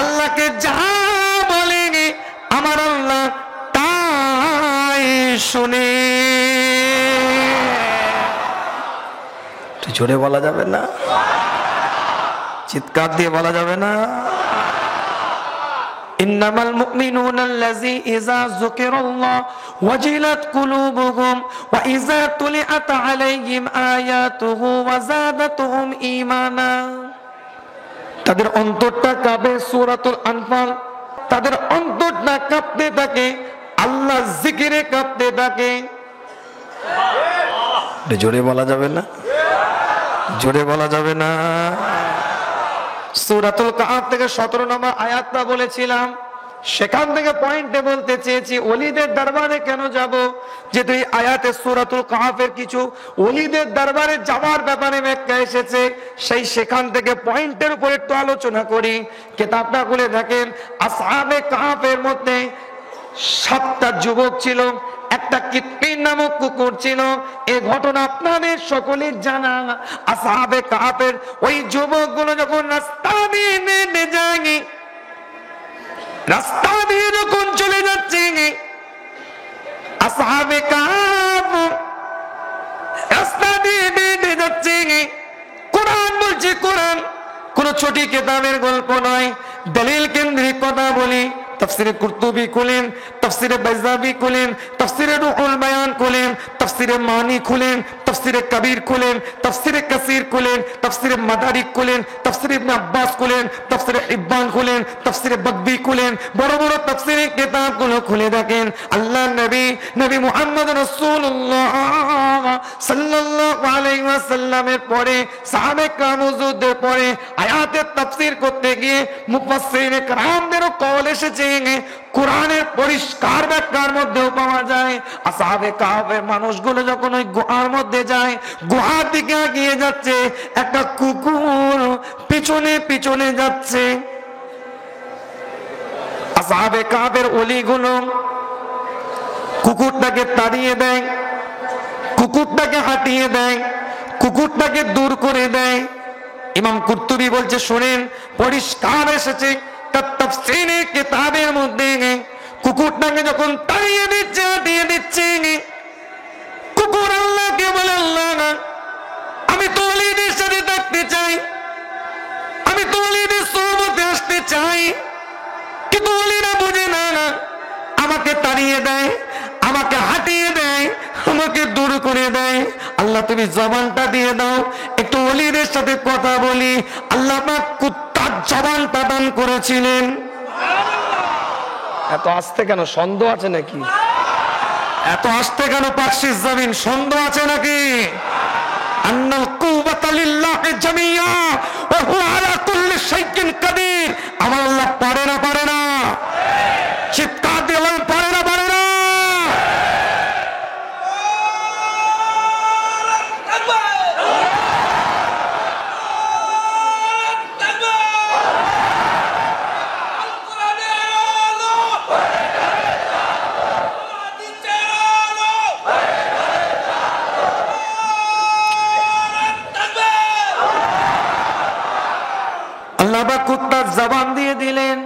আল্লাহকে যা বলে আমার আল্লাহ তাই শুনে। জোরে বলা যাবে না, চিৎকার দিয়ে বলা যাবে না। ইন্নামাল মুমিনুনা আল্লাযী ইযা যুকিরাল্লাহ ওয়াজিলাত কুলুবুহুম ওয়া ইযা তুলিআত আলাইহিম আয়াতুহু ওয়া যাদাতুহুম ঈমানা। তাদের অন্তরটা কাঁপে, সূরাতুল আনফাল। তাদের অন্তরটা কাঁপতে থাকে, আল্লাহর জিকিরে কাঁপতে থাকে। জোরে বলা যাবে না, জোরে বলা যাবে না। সূরাতুল কাহফ থেকে 17 নম্বর আয়াতটা বলেছিলাম, সেখান থেকে পয়েন্টে বলতে চেয়েছি ওলিদের দরবারে কেন যাব। যে তুই আয়াতে সূরাতুল কাহফের কিছু ওলিদের দরবারে যাওয়ার ব্যাপারে ব্যাখ্যা এসেছে, সেই সেখান থেকে পয়েন্টের উপর একটু আলোচনা করি। কিতাবটা খুলে দেখেন, আসহাবে কাহফের মধ্যে 7টা যুবক ছিল। একটা কৃত্রিম নামক কুকুর ছিল। এই ঘটনা আপনাদের সকলের জানা। আসহাবে কাহফের ওই যুবকগুলো যখন রাস্তা দিয়ে হেঁটে যায়, রাস্তা দিয়ে যখন চলে যাচ্ছে, আসহাবে কাহফ রাস্তা দিয়ে হেঁটে যাচ্ছে। কোরআন বলছে, কোরআন কোন ছোট কিতাবের গল্প নয়, দলিল কেন্দ্রিক কথা বলি। তাফসিরে কুরতুবী খুলেন, তাফসিরে বাইজাবি খুলেন, তাফসিরে রুহুল বায়ান খুলেন, তাফসিরে মানি খুলেন, তাফসিরে কবির খুলেন, তাফসিরে কাসির খুলেন, তাফসিরে মাদারিক খুলেন, তাফসিরে ইবনে আব্বাস খুলেন, তাফসিরে ইব্বান খুলেন, তাফসিরে বাগবি খুলেন, বড় বড় তাফসিরে কিতাবগুলো খুলে দেখেন। আল্লাহ নবী মুহাম্মদ রাসূলুল্লাহ সাল্লাল্লাহু আলাইহি ওয়াসাল্লামের পরে সাহাবে کرام হুজুরদের পরে আয়াতের তাফসীর করতে গিয়ে মুফাসসিরে کرامদেরও কওল এসেছে, কোরআনের পরিষ্কার ব্যাখ্যার মধ্যেও পাওয়া যায়। আসহাবে কাহফের মানুষগুলো যখন ওই গুহার মধ্যে যায়, গুহার দিকে এগিয়ে যাচ্ছে, একটা কুকুর পিছনে পিছনে যাচ্ছে। আসহাবে কাহফের ওলিগুলো কুকুরটাকে তাড়িয়ে দেয়, কুকুরটাকে হাঁটিয়ে দেয়, কুকুরটাকে দূর করে দেয়। ইমাম কুরতুবী বলছে, শুনেন, পরিষ্কার এসেছে তাফসীরে কিতাবের মধ্যে, কুকুরটাকে যখন তাড়িয়ে দিচ্ছে, হাঁটিয়ে দিচ্ছে, কুকুর আল্লাহকে বলে, আল্লাহ আমি তো ওলিদের সাথে থাকতে চাই, আমি তো ওলিদের সোহবতে আসতে চাই, কিন্তু ওলিরা বুঝে না, আমাকে তাড়িয়ে দেয়, আমাকে হাঁটিয়ে দেয়, আমাকে দূর করে দেয়। আল্লাহ তুমি জবানটা দিয়ে দাও, একটু ওলিদের সাথে কথা বলি। আল্লাহ পাক কুত্তার জবানটা দান করেছিলেন। এত আসতে কেন? সন্দেহ আছে নাকি? এত আসতে কেন? পাকশিস জমিন সন্দেহ আছে নাকি? আন্নাল কুওয়াতা লিল্লাহি জামিয়া ওয়া হুয়া আলা কুল্লি শাইইন কাদির। আমার আল্লাহ পারে না, পারে না? চিৎকার দিয়ে বলেন, পারে না, পারে না? আল্লাহ পাক কুত্তার জবান দিয়ে দিলেন।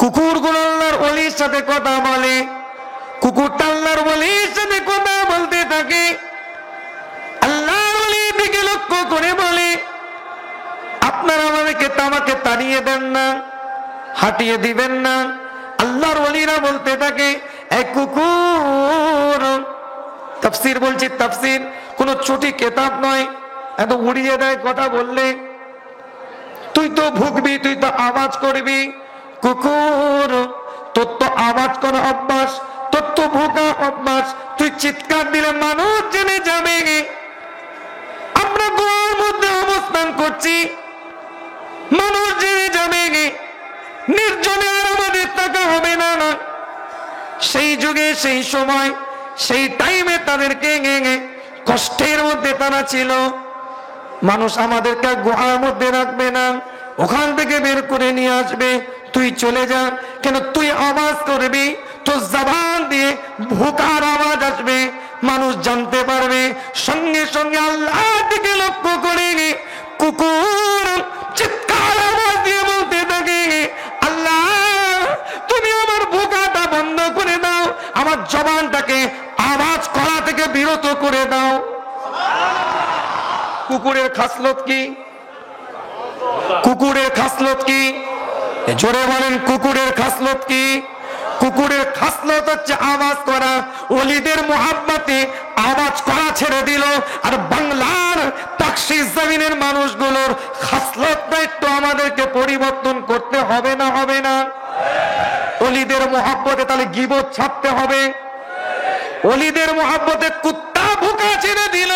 কুকুরগুলো আল্লাহর ওলির সাথে কথা বলে, কুকুরটা আল্লাহর ওলির সাথে কথা বলতে থাকে। আল্লাহর ওলির দিকে লক্ষ্য করে বলে, আপনারা আমাকে তাড়িয়ে দেন না, হাঁটিয়ে দিবেন না। আল্লাহর ওলিরা বলতে থাকে, এই কুকুর, তাফসীর বলছি, তাফসীর কোন ছোট কিতাব নয়, এত উড়িয়ে দেয় কথা বললে। তুই তো ভুগবি, তুই তো আওয়াজ করবি। কুকুর, তোর তো আওয়াজ করা অভ্যাস, তোর তো ভোকা অভ্যাস, তুই চিৎকার দিলে মানুষ জেনে যাবে। আমরা গুহার মধ্যে অবস্থান করছি, মানুষ জেনে যাবে, নির্জনে আর আমাদের থাকা হবে না। সেই যুগে, সেই সময়, সেই টাইমে তাদেরকে কষ্টের মধ্যে তারা ছিল। মানুষ আমাদেরকে গুহার মধ্যে রাখবে না, ওখান থেকে বের করে নিয়ে আসবে। তুই চলে যা, কেন তুই আওয়াজ করবি, তোর জবান দিয়ে ভোকার আওয়াজ আসবে, মানুষ জানতে পারবে। সঙ্গে সঙ্গে আল্লাহ দিকে লক্ষ্য করে কুকুর চিৎকার আওয়াজ দিয়ে বলতে থাকে, আল্লাহ তুমি আমার ভোকাটা বন্ধ করে দাও, আমার জবানটাকে আওয়াজ করা থেকে বিরত করে দাও। কুকুরের খাসলত কি? কুকুরের খাসলত কি? জোরে বলেন, কুকুরের খাসলত কি? কুকুরের খাসলত হচ্ছে আওয়াজ করা। ওলিদের মুহাব্বতে আওয়াজ করা ছেড়ে দিল। আর বাংলার পাকশিস জমিনের মানুষগুলোর খাসলতটা একটু আমাদেরকে পরিবর্তন করতে হবে না? হবে না? ওলিদের মুহাব্বতে তাহলে গীবত ছাড়তে হবে। ওলিদের মুহাব্বতে কুত্তা ভুকা ছেড়ে দিল।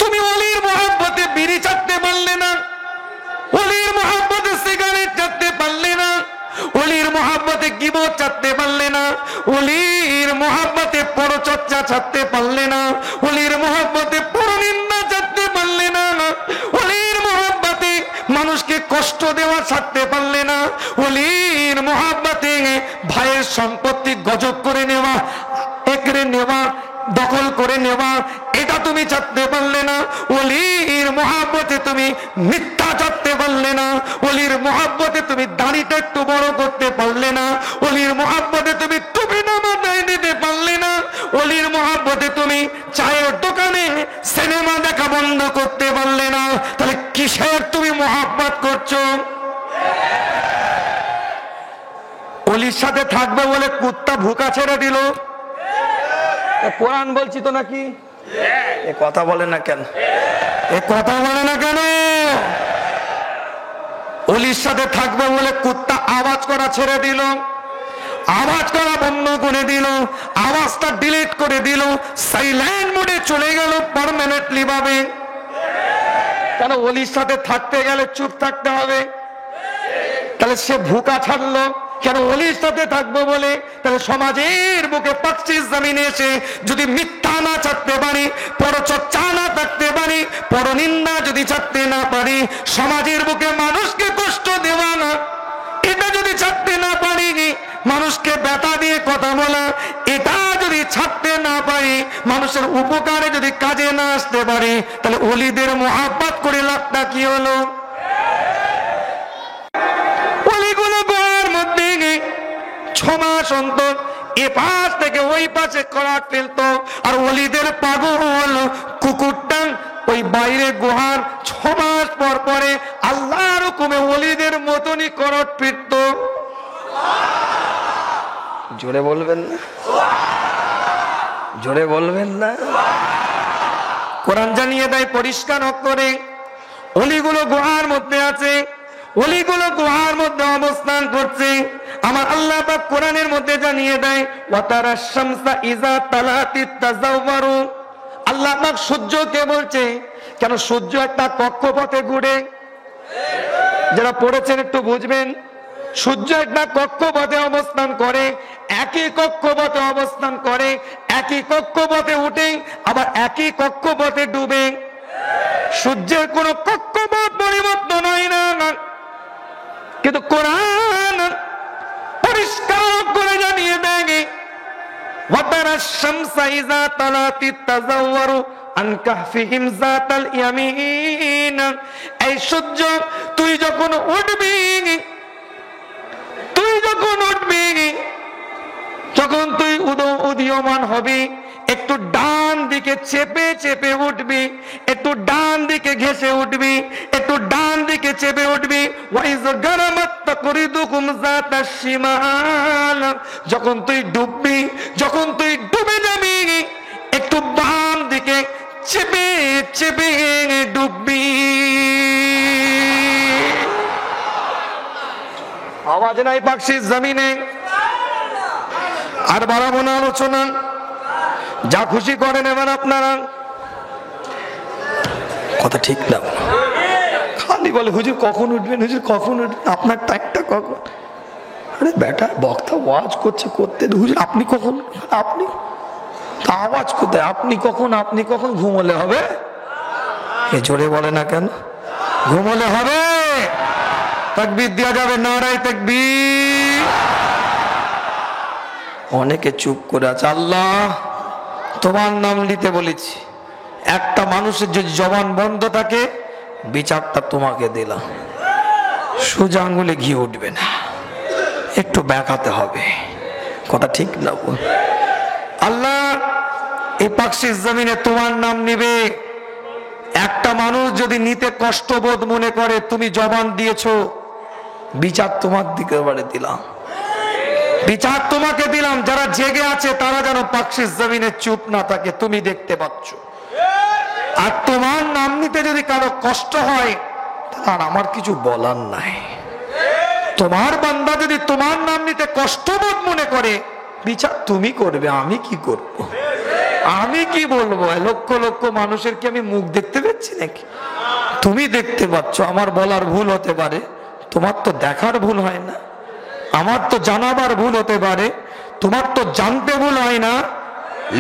তুমি ওলির মুহাব্বতে বিড়ি চাটতে পারলে না, ওলির মুহাব্বতে সিগারেট চাটতে পারলে না, ওলির মুহাব্বতে গীবত চাটতে পারলে না, ওলির মুহাব্বতে পরচর্চা ছাড়তে পারলে না, ওলির মুহাব্বতে পরনিন্দা ছাড়তে পারলে না, ওলির মুহাব্বতে মানুষকে কষ্ট দেওয়া ছাড়তে পারলে না, ওলির মুহাব্বতে ভাইয়ের সম্পত্তি গজব করে নেওয়া, একরে নেওয়া, মহব্বত করছো। অলির সাথে থাকবে বলে কুত্তা ভুকা ছেড়ে দিল। কোরআন বলছি তো নাকি? এ কথা বলে না কেন? এ কথা বলে না কেন? অলির সাথে থাকবে বলে কুত্তা আওয়াজ করা ছেড়ে দিল, আওয়াজ করা বন্ধ করে দিল, আওয়াজটা ডিলিট করে দিল, সাইলেন্ট মোডে চলে গেল পার্মানেন্টলি ভাবে। কেন? অলির সাথে থাকতে গেলে চুপ থাকতে হবে। তাহলে সে ভুকা ছাড়লো কেন? অলির সাথে থাকবো বলে। তাহলে সমাজের বুকে পাকশিস জমিনে এসে যদি মিথ্যা না ছাড়তে পারি, পরচর্চা না থাকতে পারি, পরনিন্দা যদি ছাড়তে না পারি, সমাজের বুকে মানুষকে কষ্ট দেওয়া না এটা যদি ছাড়তে না পারি, মানুষকে ব্যথা দিয়ে কথা বলা এটা যদি ছাড়তে না পারি, মানুষের উপকারে যদি কাজে না আসতে পারি, তাহলে অলিদের মহব্বত করে লাভটা কি হলো? অলিগুলো গোয়ার মধ্যে 6 মাস অন্তর এ পাশ থেকে ওই পাশে করাট ফেলতো, আর অলিদের পাগল কুকুরটা ওই বাইরে গুহার 6 মাস পর পরে আল্লাহর হুকুমে অলিদের মতনই করাট ফিরতো। জোরে বলবেন না? জোরে বলবেন না? কোরআন জানিয়ে দেয় পরিষ্কার করে, অলিগুলো গুহার মধ্যে আছে, অলিগুলো গুহার মধ্যে অবস্থান করছে। আমার আল্লাহ পাক কোরআনের মধ্যে জানিয়ে দেয় ওয়াতারাশ শামসা ইজা তালাতিত তাজাওয়ারু। আল্লাহ পাক সূর্যকে বলছে, কেন সূর্য একটা কক্ষপথে ঘুরে। যারা পড়েছেন একটু বুঝবেন, সূর্য একটা কক্ষপথে অবস্থান করে, একই কক্ষপথে অবস্থান করে, একই কক্ষপথে উঠে আবার একই কক্ষপথে ডুবে। সূর্যের কোন কক্ষপথ পরিবর্তন হয় না, কিন্তু কোরআন পরিষ্কার করে জানিয়ে দেয় ওয়াতারাশ শামসা ইজা তালাতিত তাজাওয়ারু আন কাহফিহিম যাতাল ইয়ামিন। এই সূর্য তুই যখন উঠবি, যখন তুই উদীয়মান হবি, একটু ডান দিকে চেপে চেপে উঠবি, একটু ডান দিকে ঘেসে উঠবি, একটু ডান দিকে চেপে উঠবি। ওয়াইজ গারামাত তাকরিদুকুম যাতাশ শিমাল। যখন তুই ডুববি, যখন তুই ডুবে যাবি, একটু বাম দিকে চেপে চেপে ডুববি। আওয়াজ নাই পাকশিস জমিনে। আর বাড়াবো না আলোচনা, যা খুশি করেন এবার আপনারা। কথা ঠিক না? খালি বলে হুজুর কখন উঠবেন, হুজুর কখন উঠবেন, আপনার টাইমটা কখন? আরে বেটা, বক্তা ওয়াজ করছে, করতে হুজুর আপনি কখন, আপনি তা আওয়াজ কোথায়? আপনি কখন, আপনি কখন? ঘুমোলে হবে? এ জোরে বলে না কেন? ঘুমোলে হবে? তাকবীর দেওয়া যাবে, নারায়ে তাকবীর। অনেকে চুপ করে আছে। আল্লাহ তোমার নাম নিতে বলেছি, একটা মানুষের যদি জবান বন্ধ থাকে বিচারটা তোমাকে দিলাম। সোজা আঙ্গুলে ঘি উঠবে না, একটু ব্যাকাতে হবে। কথা ঠিক না? আল্লাহ এই পাকশিস জমিনে তোমার নাম নিবে, একটা মানুষ যদি নিতে কষ্টবোধ মনে করে, তুমি জবান দিয়েছো, বিচার তোমার দিকে বাড়ি দিলাম, বিচার তোমাকে দিলাম। যারা জেগে আছে তারা যেন পাকশিস জমিনে চুপ না থাকে, তুমি দেখতে পাচ্ছ। আর তোমার নাম নিতে যদি কারো কষ্ট হয়, আর আমার কিছু বলার নাই। তোমার বান্দা যদি তোমার নাম নিতে কষ্টবোধ মনে করে, বিচার তুমি করবে, আমি কি করব? আমি কি বলবো? লক্ষ লক্ষ মানুষের কি আমি মুখ দেখতে পাচ্ছি নাকি? তুমি দেখতে পাচ্ছ। আমার বলার ভুল হতে পারে, তোমার তো দেখার ভুল হয় না। আমার তো জানাবার ভুল হতে পারে, তোমার তো জানতে ভুল হয় না।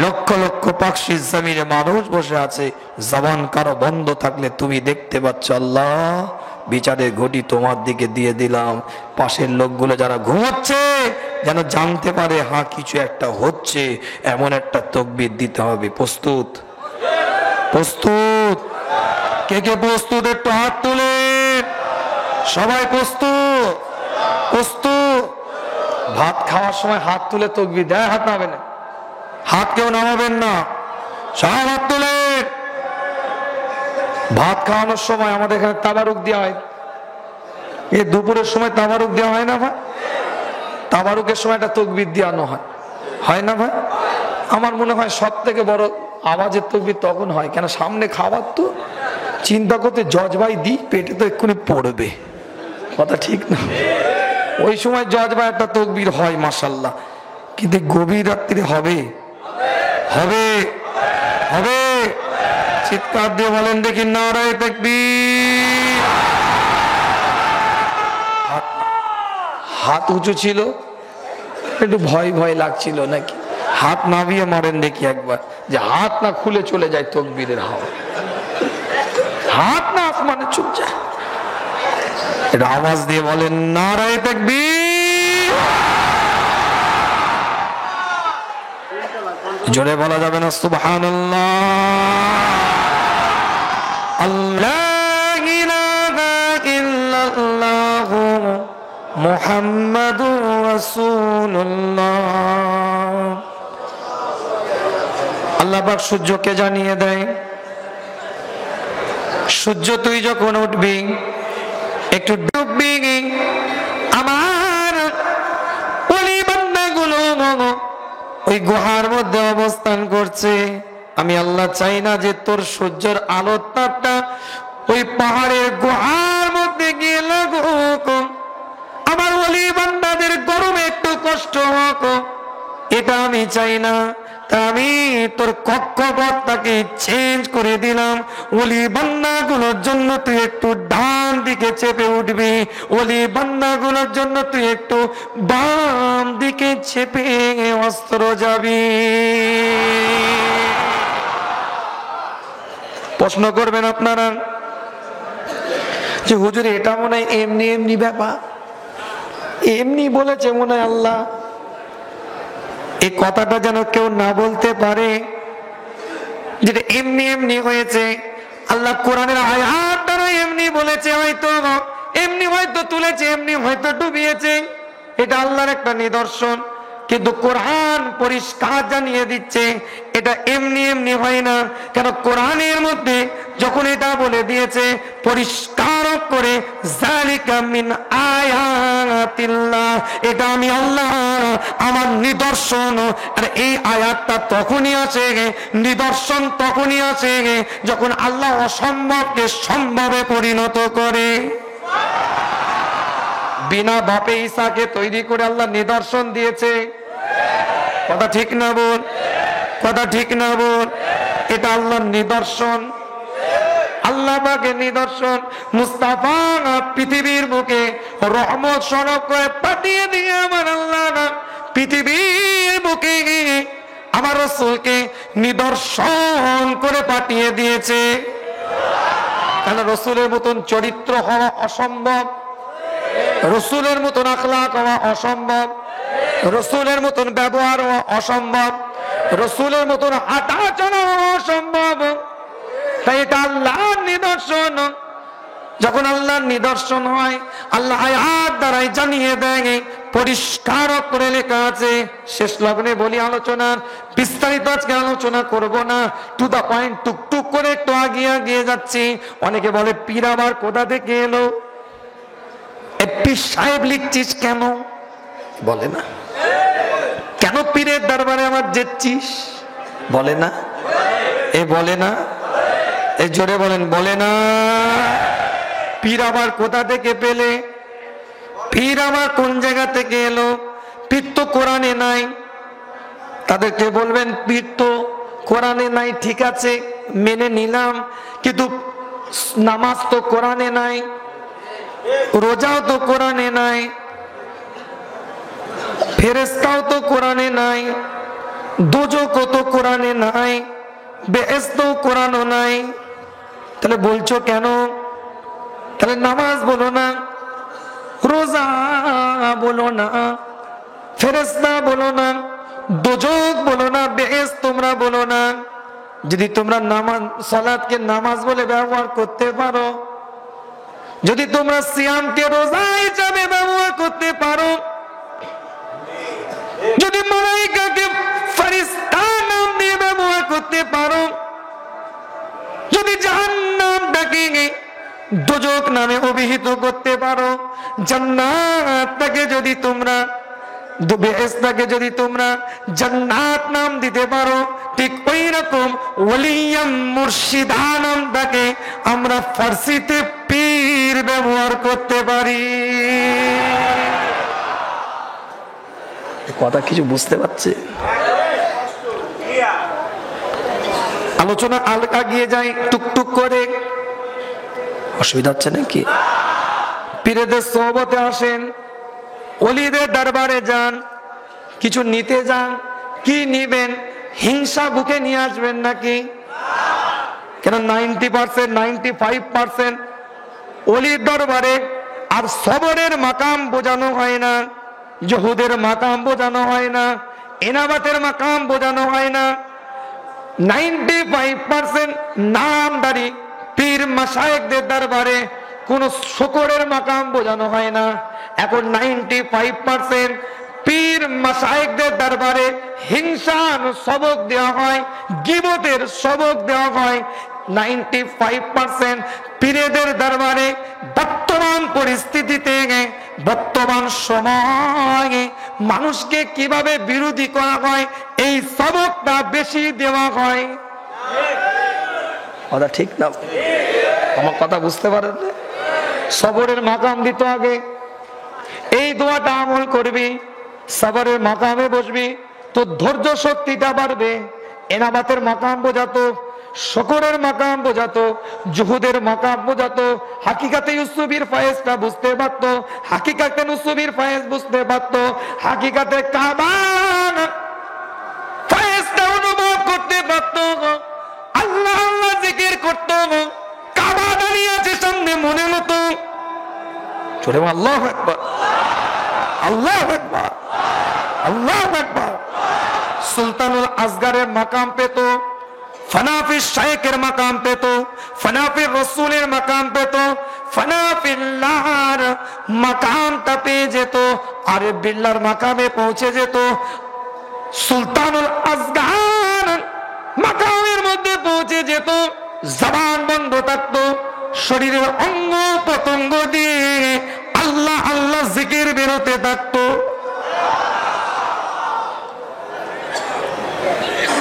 লক্ষ লক্ষ পাকশিস জমিনে মানুষ বসে আছে, জবান কারো বন্ধ থাকলে তুমি দেখতে পাচ্ছ। আল্লাহ বিচারের ঘটি তোমার দিকে দিয়ে দিলাম। পাশের লোকগুলো যারা ঘুমাচ্ছে যেন জানতে পারে হ্যাঁ কিছু একটা হচ্ছে, এমন একটা তাকবীর দিতে হবে। প্রস্তুত? প্রস্তুত? কে কে প্রস্তুত? একটু হাত তুলে। সবাই প্রস্তুত? প্রস্তুত? ভাত খাওয়ার সময় হাত তুলে তাকবীর দেয়, হাত নামাবেন না, হাত কেউ নামাবেন না, সব হাত তুলে। ভাত খাওয়ানোর সময় আমাদের এখানে তাবারুক দেওয়া হয়, এ দুপুরের সময় তাবারুক দেওয়া হয় না ভাই? তাবারুকের সময় একটা তাকবীর দেওয়ানো হয়, হয় না ভাই? আমার মনে হয় সব থেকে বড় আওয়াজের তাকবীর তখন হয়, কেন সামনে খাবার তো, চিন্তা করতে জজ ভাই দিই পেটে তো এক্ষুনি পড়বে, কথা ঠিক না? ওই সময় জজ ভাই একটা তাকবীর হয় মাশাআল্লাহ, কিন্তু গভীর রাত্রি হবে হবে হবে? চিৎকার দিয়ে বলেন দেখি নারায়ে তাকবীর। হাত উঁচু ছিল, একটু ভয় ভয় লাগছিল নাকি? হাত নামিয়ে মারেন দেখি একবার, যে হাত না খুলে চলে যায় তাকবীরের হাওয়া, হাত না আসমানে চলে যায়। এটা আওয়াজ দিয়ে বলেন নারায়ে তাকবীর। জোরে বলা যাবে না সুবহানাল্লাহ? আল্লাহু ইলাহা ইল্লাল্লাহ মুহাম্মাদুর রাসূলুল্লাহ। আল্লাহ পাক সূর্যকে জানিয়ে দেয়, সূর্য তুই যখন উঠবি একটু ডুববি, আমার ওলি বান্দাগুলো ওই গুহার মধ্যে অবস্থান করছে। আমি আল্লাহ চাই না যে তোর সূর্যের আলোর তাপটা ওই পাহাড়ের গুহার মধ্যে গিয়ে লাগুক, আমার ওলি বান্দাদের গরমে একটু কষ্ট হোক, এটা আমি চাই না। তা আমি তোর কক্ষপথটাকে চেঞ্জ করে দিলাম, ওলি বান্দাগুলোর জন্য তুই একটু ডান দিকে চেপে উঠবি, ওলি বান্দাগুলোর জন্য তুই একটু বাম দিকে চেপে অস্ত্র যাবি। প্রশ্ন করবেন আপনারা যে হুজুর এটা মনে হয় এমনি এমনি ব্যাপার, এমনি বলেছে মনে হয় আল্লাহ। এই কথাটা যেন কেউ না বলতে পারে যেটা এমনি এমনি হয়েছে। আল্লাহ কোরআনের আয়াতটারও এমনি বলেছে, হয়তো এমনি হয়তো তুলেছে, এমনি হয়তো ডুবিয়েছে, এটা আল্লাহর একটা নিদর্শন। কিন্তু কোরআন পরিষ্কার জানিয়ে দিচ্ছে এটা এমনি এমনি হয় না। কেন কোরআনের মধ্যে যখন এটা বলে দিয়েছে পরিষ্কার করে, যালিকা মিন আয়াতিল্লাহ, এটা আমি আল্লাহ আমার নিদর্শন। আর এই আয়াতটা তখনই আসে, নিদর্শন তখনই আসে যখন আল্লাহ অসম্ভবকে সম্ভবে পরিণত করে। বিনা বাপে ঈসাকে তৈরি করে আল্লাহ নিদর্শন দিয়েছে, কথা ঠিক না বল? কথা ঠিক না বল? এটা আল্লাহর নিদর্শন, আল্লাহ পাকের নিদর্শন। মুস্তাফা পৃথিবীর বুকে রহমত স্বরূপ করে পাঠিয়ে দিয়ে আমার আল্লাহ পৃথিবীর বুকে আমার রাসূলকে নিদর্শন করে পাঠিয়ে দিয়েছে। কেন রাসূলের মতন চরিত্র হওয়া অসম্ভব, রাসূলের মতন আখলাক হওয়া অসম্ভব, রাসূলের মতন ব্যবহার হওয়া অসম্ভব, রাসূলের মতন হাঁটা চলা অসম্ভব। তাই এটা আল্লাহর নিদর্শন। যখন আল্লাহর নিদর্শন হয় আল্লাহ আয়াত দ্বারাই জানিয়ে দেয়, পরিষ্কার করে লেখা আছে। শেষ লগ্নে বলি আলোচনার বিস্তারিত আজকে আলোচনা করব না, টু দা পয়েন্ট, টুকটুক করে একটু আগিয়ে যাচ্ছি। অনেকে বলে পীর আবার কোথা থেকে এলো, পীর সাহেব লিখছিস কেন? বলে না কেন পীরের দরবারে আমার যেচ্ছিস? বলে না? এ বলে না? এই জোরে বলেন, বলে না? পীর আবার কোথা থেকে পেলে? পীর আবার কোন জায়গা থেকে এলো? পীর তো কোরআনে নাই। তাদেরকে বলবেন পীর তো কোরআনে নাই, ঠিক আছে মেনে নিলাম, কিন্তু নামাজ তো কোরআনে নাই, রোজাও তো কোরআনে নাই, ফেরেশতাও তো কোরআনে নাই, দোজখও তো কোরআনে নাই, বেহেশতও কোরআনও নাই। তাহলে বলছো কেন? তাহলে নামাজ বলো না, রোজা বলো না, ফেরেশতা বলো না, দোজখ বলো না, বেহেশত তোমরা বলো না। যদি তোমরা নামাজ সালাতকে নামাজ বলে ব্যবহার করতে পারো, যদি তোমরা সিয়ামকে রোজা হিসাবে ব্যবহার করতে পারো, যদি মালাইকাকে ফেরেশতা নাম দিয়ে ব্যবহার করতে পারো, যদি জাহান্নামটাকে দোজখ নামে অভিহিত করতে পারো। জান্নাতটাকে যদি তোমরা বেহেশতটাকে যদি তোমরা জান্নাত নাম দিতে পারো, ঠিক ওই রকম ওলিয়াম মুর্শিদা নামটাকে আমরা ফার্সিতে পীর ব্যবহার করতে পারি। কথা কিছু বুঝতে পারছে? আলোচনা আগিয়ে যায় টুকটুক করে, অসুবিধা হচ্ছে নাকি? পীরেদের সোহবতে আসেন, ওলিদের দরবারে যান, কিছু নিতে যান, কি নিবেন? হিংসা বুকে নিয়ে আসবেন নাকি? কেন 90% 95% ওলির দরবারে আর সবরের মাকাম বোঝানো হয় না, জহুদের মাকাম বোঝানো হয় না, এনাবাতের মাকাম বোঝানো হয় না। 95% নামদারি পীর মাশায়েখদের দরবারে কোন শুকরের মাকাম বোঝানো হয় না। এখন 95% পীর মাশায়েখদের দরবারে হিংসার সবক দেওয়া হয়, গীবতের সবক দেওয়া হয়। 95% পীরেদের দরবারে বর্তমান পরিস্থিতিতে, বর্তমান সময়ে মানুষকে কিভাবে বিরোধী করা হয় এই সবকটা বেশি দেওয়া হয়। কথা ঠিক না? আমার কথা বুঝতে পারেন? সবরের মাকাম দিতে আগে এই দোয়াটা আমল করবি, সবরের মাকামে বসবি, তো ধৈর্য শক্তিটা বাড়বে। এনাবাতের মাকাম বোঝাতো, শকরের মাকাম বোঝাতো, জুহুদের মাকাম বোঝাতো, হাকিকাতে ইউসুফির ফায়েজটা বুঝতে পারতো, হাকিকাতে ইউসুফির ফায়েজ বুঝতে পারতো, হাকিকাতে কাবার ফায়েজটা অনুভব করতে পারতো। আল্লাহ আল্লাহ জিকির করতো, কাবা দাঁড়িয়ে আছে সামনে মনে হতো। চলে আল্লাহু আকবার, আল্লাহু আকবার, আল্লাহু আকবার। সুলতানুল আসগারের মাকাম পেত, ফানাফি শায়েখের মাকাম পেত, ফানাফি রাসূলের মাকাম পেত, ফানাফিল্লাহর মাকামটা পেয়ে যেত, আরে বিল্লাহর মাকামে পৌঁছে যেত। সুলতানুল আসগার মাকামের মধ্যে পৌঁছে যেত, জবান বন্ধ থাকতো, শরীরের অঙ্গ প্রত্যঙ্গ দিয়ে আল্লাহ আল্লাহ জিকির বেরোতে থাকতো।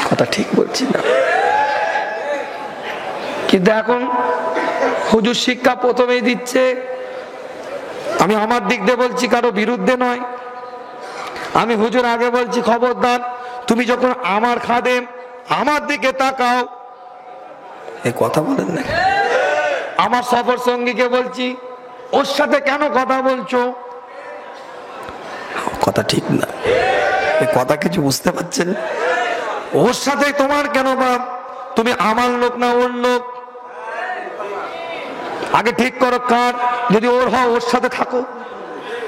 কথা ঠিক বলছি না? কিন্তু এখন হুজুর শিক্ষা প্রথমেই দিচ্ছে, আমি আমার দিক দিয়ে বলছি, কারো বিরুদ্ধে নয়। আমি হুজুর আগে বলছি, খবরদার তুমি যখন আমার খাদেম আমার দিকে তাকাও। এই কথা বলেন না? আমার সফর সঙ্গীকে বলছি, ওর সাথে কেন কথা বলছো? কথা ঠিক না। এই কথা কিছু বুঝতে পারছেন? ওর সাথে তোমার কেন বাপ? তুমি আমার লোক না ওর লোক? আগে ঠিক করো কার। যদি ওর হও ওর সাথে থাকো,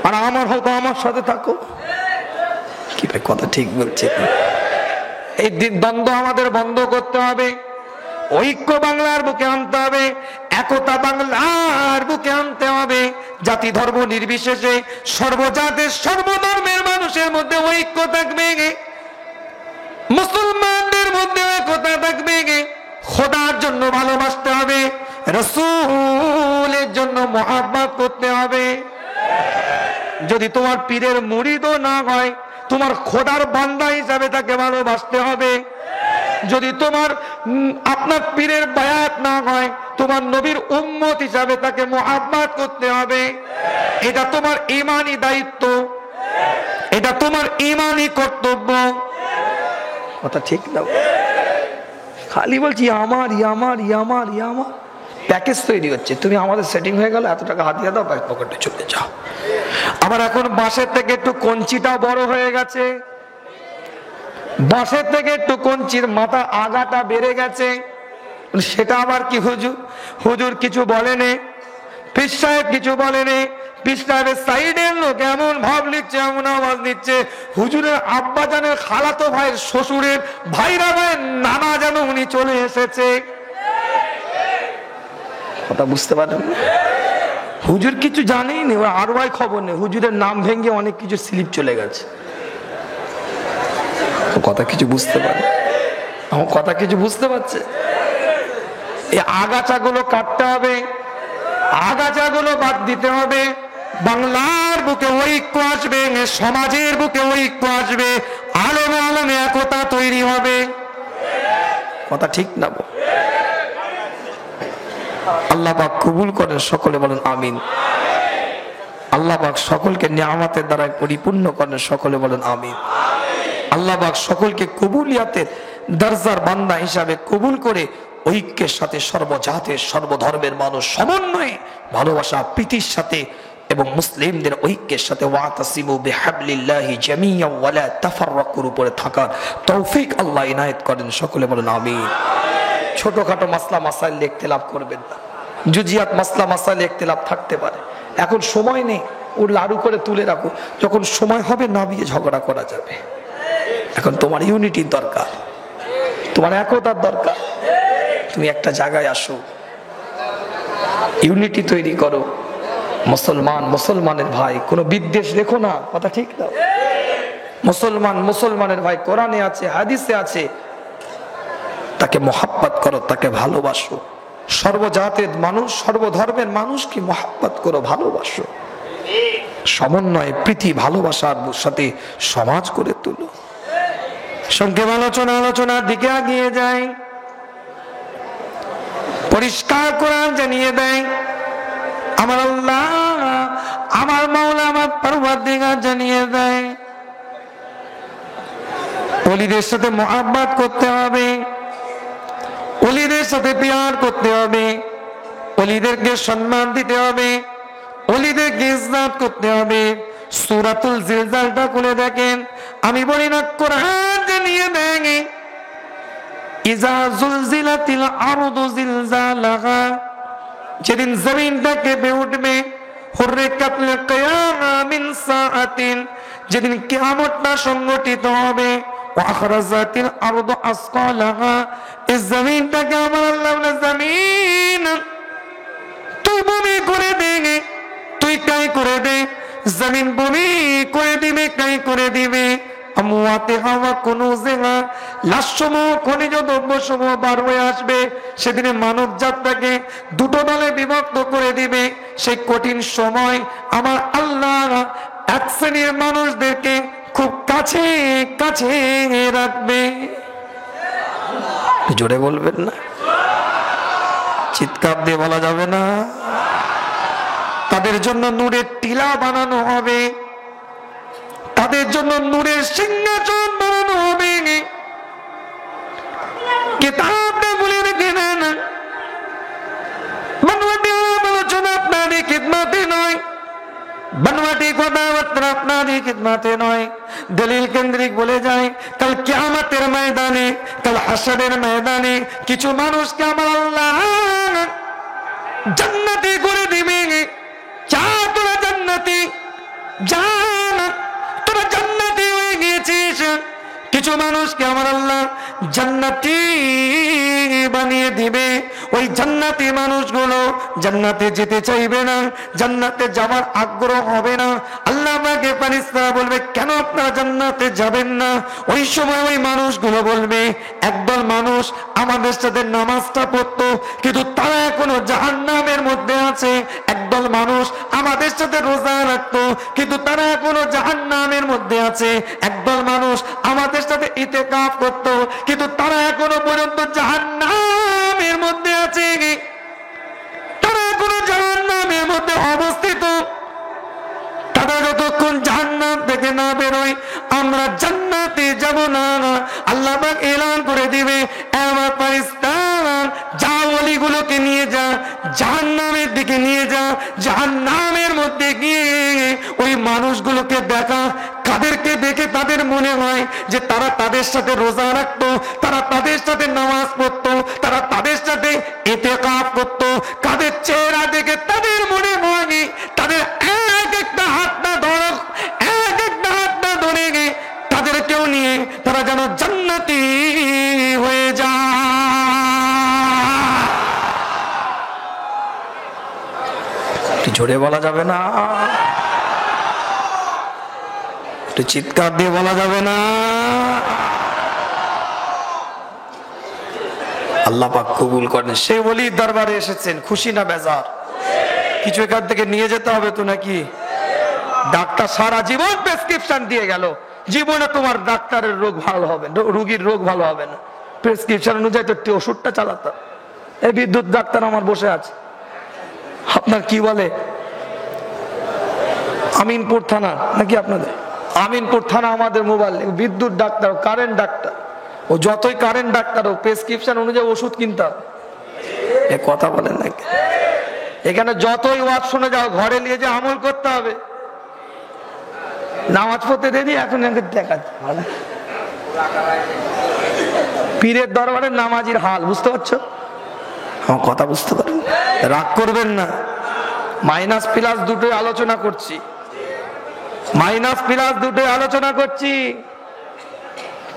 আর আমার হও তো আমার সাথে থাকো। কি ভাই কথা ঠিক বলছে? এই দ্বন্দ্ব আমাদের বন্ধ করতে হবে, ঐক্য বাংলার বুকে আনতে হবে, একতা বাংলার বুকে আনতে হবে। জাতি ধর্ম নির্বিশেষে সর্বজাতের সর্বধর্মের মানুষের মধ্যে ঐক্য থাকবে, মুসলমানদের মধ্যে একতা থাকবে। খোদার জন্য ভালোবাসতে হবে, রাসূলের জন্য মহব্বত করতে হবে। যদি তোমার পীরের মুরিদও না হয়, তোমার খোদার বান্দা হিসাবে তাকে ভালোবাসতে হবে। যদি তোমার আপনার পীরের বায়াত না হয়, তোমার নবীর উম্মত হিসাবে তাকে মহব্বত করতে হবে। এটা তোমার ঈমানি দায়িত্ব, এটা তোমার ঈমানি কর্তব্য। কথা ঠিক না? খালি বলছি আমার আমার আমার আমার প্যাকেজ তৈরি হচ্ছে। তুমি আমাদের সেটিং হয়ে গেল, এত টাকা হাতিয়ে দাও, ব্যাক পকেটে চলে যাও। আবার এখন বাঁশের থেকে একটু কঞ্চিটা বড় হয়ে গেছে, বাঁশের থেকে একটু কঞ্চির মাথা আগাটা বেড়ে গেছে। সেটা আবার কি হুজুর? হুজুর কিছু বলেনি, পীর সাহেব কিছু বলেনি। পীর সাহেবের সাইডের লোক এমন ভাব লিখছে, এমন আওয়াজ দিচ্ছে, হুজুরের আব্বা জানের খালাতো ভাইয়ের শ্বশুরের ভাইরা ভাইয়ের নানা যেন উনি চলে এসেছে। কথা বুঝতে পারেন? হুজুর কিছু জানেই নি, আর ভাই খবর নেই। হুজুরের নাম ভেঙে অনেক কিছু স্লিপ চলে গেছে। কথা কিছু বুঝতে পারে? আমার কথা কিছু বুঝতে পারছে? এই আগাছাগুলো কাটতে হবে, আগাছাগুলো বাদ দিতে হবে। বাংলার বুকে ঐক্য আসবে, সমাজের বুকে ঐক্য আসবে, আলেমে আলেমে একতা তৈরি হবে। কথা ঠিক না? আল্লাহ পাক কবুল করেন, সকলে বলেন আমিন। আল্লাহ পাক সকলকে নিয়ামতের দ্বারা পরিপূর্ণ করেন, সকলে বলেন আমিন। আল্লাহ পাক সকলকে কবুলিয়াতের দরজার বান্দা হিসাবে কবুল করে ঐক্যের সাথে সর্বজাতের সর্বধর্মের মানুষ সমন্বয়ে ভালোবাসা প্রীতির সাথে এবং মুসলিমদের ঐক্যের সাথে ওয়াতাসিমু বিহাবলিল্লাহি জামিআন ওয়ালা তাফাররাকুর উপরে থাকার তৌফিক আল্লাহ ইনায়েত করেন, সকলে বলেন আমিন। ছোটখাটো মাসলা মাসাইল ইখতিলাফ করবেন না, জুজিয়াত মাসলা মাসাইল ইখতিলাফ থাকতে পারে, এখন সময় নেই, ওর লাড়ু করে তুলে রাখো, যখন সময় হবে না বিয়ে ঝগড়া করা যাবে। এখন তোমার ইউনিটির দরকার, তোমার একতার দরকার। তুমি একটা জায়গায় আসো, ইউনিটি তৈরি করো। মুসলমান মুসলমানের ভাই, কোনো বিদ্বেষ দেখো না, কথা ঠিক না? মুসলমান মুসলমানের ভাই, কোরআনে আছে হাদিসে আছে, তাকে মহাব্বত করো, তাকে ভালোবাসো। সর্বজাতের মানুষ সর্বধর্মের মানুষকে মহাব্বত করো, ভালোবাসো। সমন্বয় প্রীতি ভালোবাসার সাথে সমাজ করে তুলো। সংক্ষেপ আলোচনার দিকে এগিয়ে যায়। পরিষ্কার কোরআন জানিয়ে দেয়, আমার আল্লাহ আমার মাওলা আমার পরওয়ারদিগার জানিয়ে দেয়, ওলিদের সাথে মহাব্বত করতে হবে, ওলিদের সাথে প্যার করতে হবে, ওলিদেরকে সম্মান দিতে হবে, ওলিদেরকে ইজ্জত করতে হবে। সূরাতুল জিলজালটা খুলে দেখেন, আমি বলি না কোরআন জানিয়ে দেয়, ইজা জুলজিলাতিল আরদু জিলজালাহা, যেদিন জমিনটা কেঁপে উঠবে, হুররিকাতিল কিয়ামা মিন সাআতিন, যেদিন কিয়ামতটা সংগঠিত হবে, ওয়া আখরাজাতিল আরদু আসকালাহা, এই জমিনটাকে আমার আল্লাহ বলে, জমিন তুই ভূমি করে দে, তুই কাই করে দে। জমিন ভূমি করে দিবে, কাই করে দিবে। আমওয়াতে হাওয়া কুনুজিহা, লাশসমূহ খনিজ দ্রব্যসমূহ বার হয়ে আসবে। সেদিনে মানব জাতটাকে দুটো দলে বিভক্ত করে দিবে। সেই কঠিন সময় আমার আল্লাহ এক শ্রেণীর মানুষদেরকে খুব কাছে কাছে রাখবে। জোরে বলবেন না, চিৎকার দিয়ে বলা যাবে না। তাদের জন্য নূরের টিলা বানানো হবে, তাদের জন্য নূরের সিংহাসন বানানো হবে। কিতাবটা বলে রেখে দেন, বানোয়াটি আলোচনা আপনারই খিদমতে নয়, বানোয়াটি কথাবার্তা আপনারই খিদমতে নয়। দলিল কেন্দ্রিক বলে যায়, কাল কিয়ামতের ময়দানে, কাল হাসরের ময়দানে কিছু মানুষকে আমার আল্লাহ জান্নাতি করে দিবে। যা তোরা জান্নাতি, যা তোরা জান্নাতি হয়ে গিয়েছিস। কিছু মানুষকে আমার আল্লাহ জান্নাতি বানিয়ে দিবে। ওই জান্নাতি মানুষগুলো জান্নাতে যেতে চাইবে না, জান্নাতে যাওয়ার আগ্রহ হবে না। আল্লাহ আমাকে ফেরেশতা বলবে, কেন আপনারা জান্নাতে যাবেন না? ওই সময় ওই মানুষগুলো বলবে, একদল মানুষ আমাদের সাথে নামাজটা পড়তো, কিন্তু তারা এখনো জাহান্নামের মধ্যে আছে। একদল মানুষ আমাদের সাথে রোজা রাখতো, কিন্তু তারা এখনো জাহান্নামের মধ্যে আছে। একদল মানুষ আমাদের সাথে ইতিকাফ করতো, কিন্তু তারা এখনো পর্যন্ত জাহান্নামের মধ্যে আছে। তারা এখনো জাহান্নামের মধ্যে অবস্থিত। তারা যতক্ষণ জাহান্নাম থেকে না বেরোয় আমরা জান্নাতে যাব না। আল্লাহ পাক এলান করে দিবে, আমার ফেরেশতা যা ওলিগুলোকে নিয়ে যা, জাহান্নামের দিকে নিয়ে যা। জাহান্নামের মধ্যে গিয়ে ওই মানুষগুলোকে দেখা, কাদেরকে দেখে তাদের মনে হয় যে তারা তাদের সাথে রোজা রাখতো, তারা তাদের সাথে নামাজ পড়তো, তারা তাদের সাথে ইতিকাফ করতো। কাদের চেহারা দেখে তাদের মনে হয় তাদের এক একটা হাত না ধরো, এক একটা হাত না ধরে তাদেরকেও নিয়ে তারা যেন জান্নাতি হয়ে যায়। জোরে বলা যাবে না, চিৎকার দিয়ে বলা যাবে না। আল্লাহ পাক কবুল করেন। সেই ওলির দরবারে এসেছেন, খুশি না বেজার? কিছু এখান থেকে নিয়ে যেতে হবে তো নাকি? ডাক্তার সারা জীবন প্রেসক্রিপশন দিয়ে গেল, জীবনে তোমার ডাক্তারের রোগ ভালো হবে না, রোগীর রোগ ভালো হবে না, প্রেসক্রিপশন অনুযায়ী তো ওষুধটা চালাতে। এই বিদ্যুৎ ডাক্তার আমার বসে আছে, আপনার কি বলে আমিনপুর থানা নাকি আপনাদের? আমিনপুর থানা আমাদের মোবাইল। বিদ্যুৎ ডাক্তার, কারেন্ট ডাক্তার, ও যতই কারেন্ট ডাক্তার ও প্রেসক্রিপশন অনুযায়ী ওষুধ কিনতে হবে। এ কথা বলেন নাকি? এখানে যতই ওয়াজ শুনে যাও, ঘরে নিয়ে যে আমল করতে হবে। নামাজ পড়তে দেরি, এখন দেখা পীরের দরবারে নামাজির হাল বুঝতে পারছো? আমার কথা বুঝতে পারেন, রাগ করবেন না। মাইনাস প্লাস দুটোই আলোচনা করছি, মাইনাস প্লাস দুটোই আলোচনা করছি।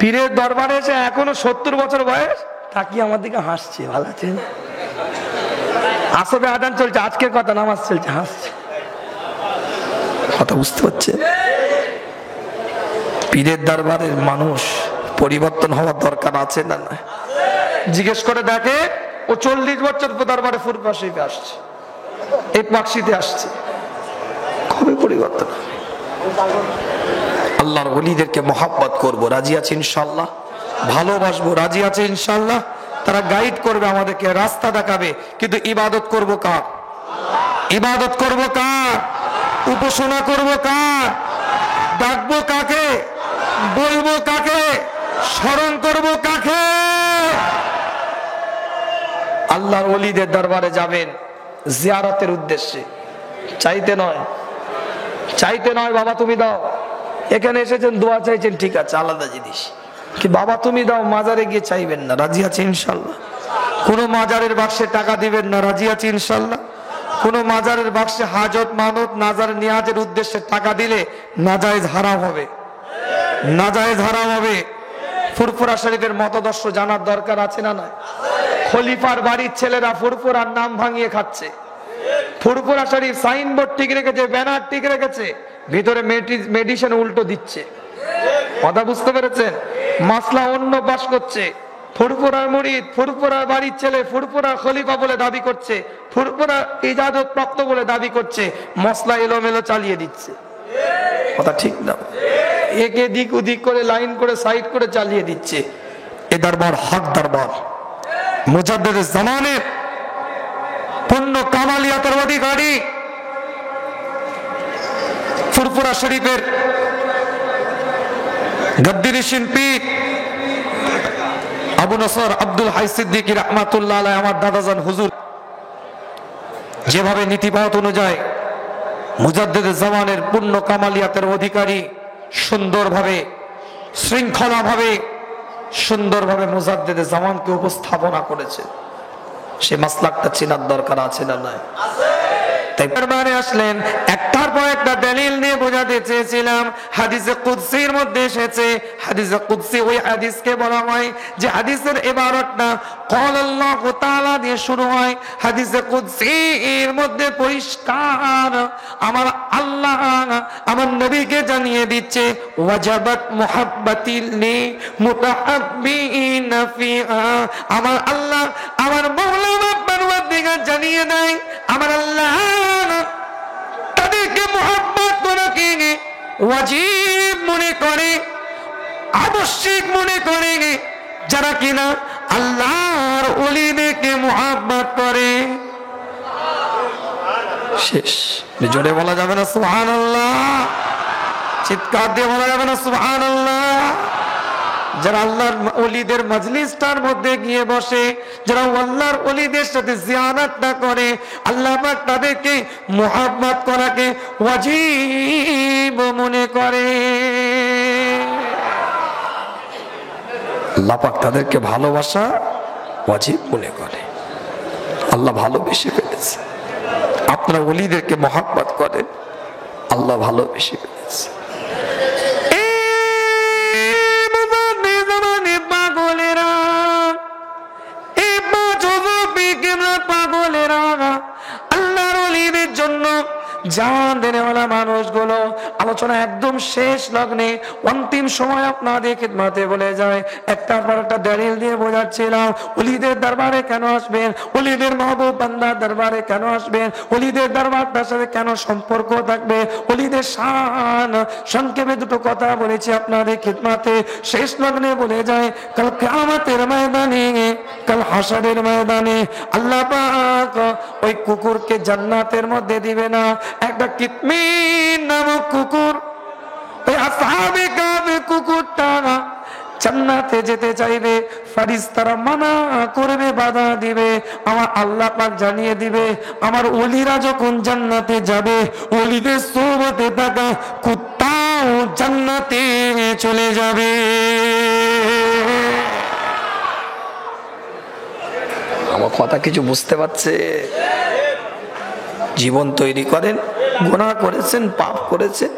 পীরের দরবারে এসে এখনো 70 বছর বয়স, তাকিয়ে আমার দিকে হাসছে, ভালো আছেন? আসবে আদান চলছে, আজকের কথা নামাজ চলছে, হাসছে। কথা বুঝতে পারছে? পীরের দরবারের মানুষ পরিবর্তন হওয়ার দরকার আছে না? না, জিজ্ঞেস করে দেখে, ও 40 বছর দরবারে ফুরফুরা শরীফে আসছে, এক বাক্সিতে আসছে, কবে পরিবর্তন হবে? আল্লাহর ওলিদেরকে মহাব্বত করব, রাজি আছে ইনশাআল্লাহ? ভালোবাসবো, রাজি আছে ইনশাআল্লাহ? তারা গাইড করবে আমাদেরকে, রাস্তা দেখাবে, কিন্তু ইবাদত করব কার? ইবাদত করব কার? উপাসনা করব কার? ডাকবো কাকে? বলবো কাকে? স্মরণ করব কাকে? আল্লাহর ওলিদের দরবারে যাবেন জিয়ারতের উদ্দেশ্যে, চাইতে নয়, চাইতে নয় বাবা তুমি দাও। এখানে এসেছেন দোয়া চাইছেন, ঠিক আছে, আলাদা জিনিস। কি বাবা তুমি দাও, মাজারে গিয়ে চাইবেন না, রাজি আছে ইনশাল্লাহ? কোন মাজারের বাক্সে টাকা দিবেন না, রাজি আছে ইনশাল্লাহ? কোন মাজারের বাক্সে হাজত মানত নাজার নিয়াজের উদ্দেশ্যে টাকা দিলে নাজায়েজ হারাম হবে, নাজায়েজ হারাম হবে। ফুরফুরা শরীফের মতদর্শ জানার দরকার আছে না? নয়? খলিফার বাড়ির ছেলেরা ফুরফুরার নাম ভাঙিয়ে খাচ্ছে। ফুরফুরা শরীফ সাইনবোর্ড ঠিক রেখেছে, ব্যানার ঠিক রেখেছে, ভিতরে মেডিসিন উল্টো দিচ্ছে। কথা বুঝতে পেরেছেন? মাসলা অন্য পাস করছে। ফুরফুরার মুরিদ, ফুরফুরার বাড়ির ছেলে ফুরফুরার খলিফা বলে দাবি করছে, ফুরফুরা ইজাজত প্রাপ্ত বলে দাবি করছে, মসলা এলোমেলো চালিয়ে দিচ্ছে। কথা ঠিক না? একে দিক ওদিক করে লাইন করে সাইড করে চালিয়ে দিচ্ছে। এ দরবার হক দরবার, মুজাদ্দিদ জামানের পূর্ণ কামালিয়াতের অধিকারী, ফুরফুরা শরীফের গদ্দিনী শিল্পী আবু নসর আব্দুল হাই সিদ্দিকী রাহমাতুল্লাহ আলাইহি, আমার দাদাজান হুজুর যেভাবে নীতিবাদ অনুযায়ী মুজাদ্দিদ জামানের পূর্ণ কামালিয়াতের অধিকারী, সুন্দরভাবে শৃঙ্খলাভাবে সুন্দরভাবে মুজাদ্দিদ জামানকে উপস্থাপনা করেছে, সে মাসলাকটা চেনার দরকার আছে না? নয়? তাই দরবারে আসলেন, একটার পর একটা দলিল নিয়ে বোঝাতে চেয়েছিলাম। হাদিসে কুদসির মধ্যে এসেছে, হাদিসে কুদসি ওই হাদিসকে বলা হয় যে হাদিসের ইবারতটা ক্বাল আল্লাহু তাআলা দিয়ে শুরু হয়। হাদিসে কুদসি এর মধ্যে পরিষ্কার আমার আল্লাহ আমার নবীকে জানিয়ে দিচ্ছে, ওয়াজাবাত মুহাব্বাতিল লি মুতাহাব্বিনা ফিহা। আমার আল্লাহ আমার মাওলা পরওয়ারদিগার জানিয়ে দেয়, আমার আল্লাহ তাদেরকে মুহাব্বত করাকে ওয়াজিব মনে করে, আবশ্যক মনে করে, যারা কিনা আল্লাহর ওলিদেরকে মুহাব্বত করে। শেষ, জোরে বলা যাবে না সুবহানাল্লাহ? চিৎকার দিয়ে বলা যাবে না সুবহানাল্লাহ? যারা আল্লাহর ওলিদের মজলিসটার মধ্যে গিয়ে বসে, যারা আল্লাহর ওলিদের সাথে জিয়ারতটা করে, আল্লাহ পাক তাদেরকে মুহাব্বত করাকে ওয়াজিব মনে করে। আল্লাহ পাক তাদেরকে ভালোবাসা ওয়াজিব মনে করে। আল্লাহ ভালোবেসে ফেলেছে, আপনারা ওলিদেরকে মুহাব্বত করেন, আল্লাহ ভালোবেসে ফেলেছে। জান দেনেওয়ালা মানুষগুলো আলোচনা একদম শেষ লগ্নে অন্তিম সময় আপনাদের খিদমতে বলে যায়, একটার পর একটা দলিল দিয়ে বোঝাচ্ছিলাম ওলিদের দরবারে কেন আসবেন, ওলিদের মাহবুব বান্দার দরবারে কেন আসবেন, ওলিদের দরবারটার সাথে কেন সম্পর্ক থাকবে, ওলিদের শান সংক্ষেপে দুটো কথা বলেছি আপনাদের খিদমতে শেষ লগ্নে বলে যায়, কাল কিয়ামতের ময়দানে, কাল হাসরের ময়দানে আল্লাহ পাক ওই কুকুরকে জান্নাতের মধ্যে দিবে না, একটা কিতমির নামক কুকুর, ওই আসহাবে কাহফের কুকুরটা জান্নাতে যেতে চাইবে, ফারিস্তারা মানা করবে, বাধা দিবে, আমার আল্লাহ পাক জানিয়ে দিবে আমার ওলিরা যখন জান্নাতে যাবে ওলিদের সোহবতে থাকা কুত্তাও জান্নাতে চলে যাবে। আমার কথা কিছু বুঝতে পারছে? জীবন তৈরি করেন, গুনাহ করেছেন, পাপ করেছেন,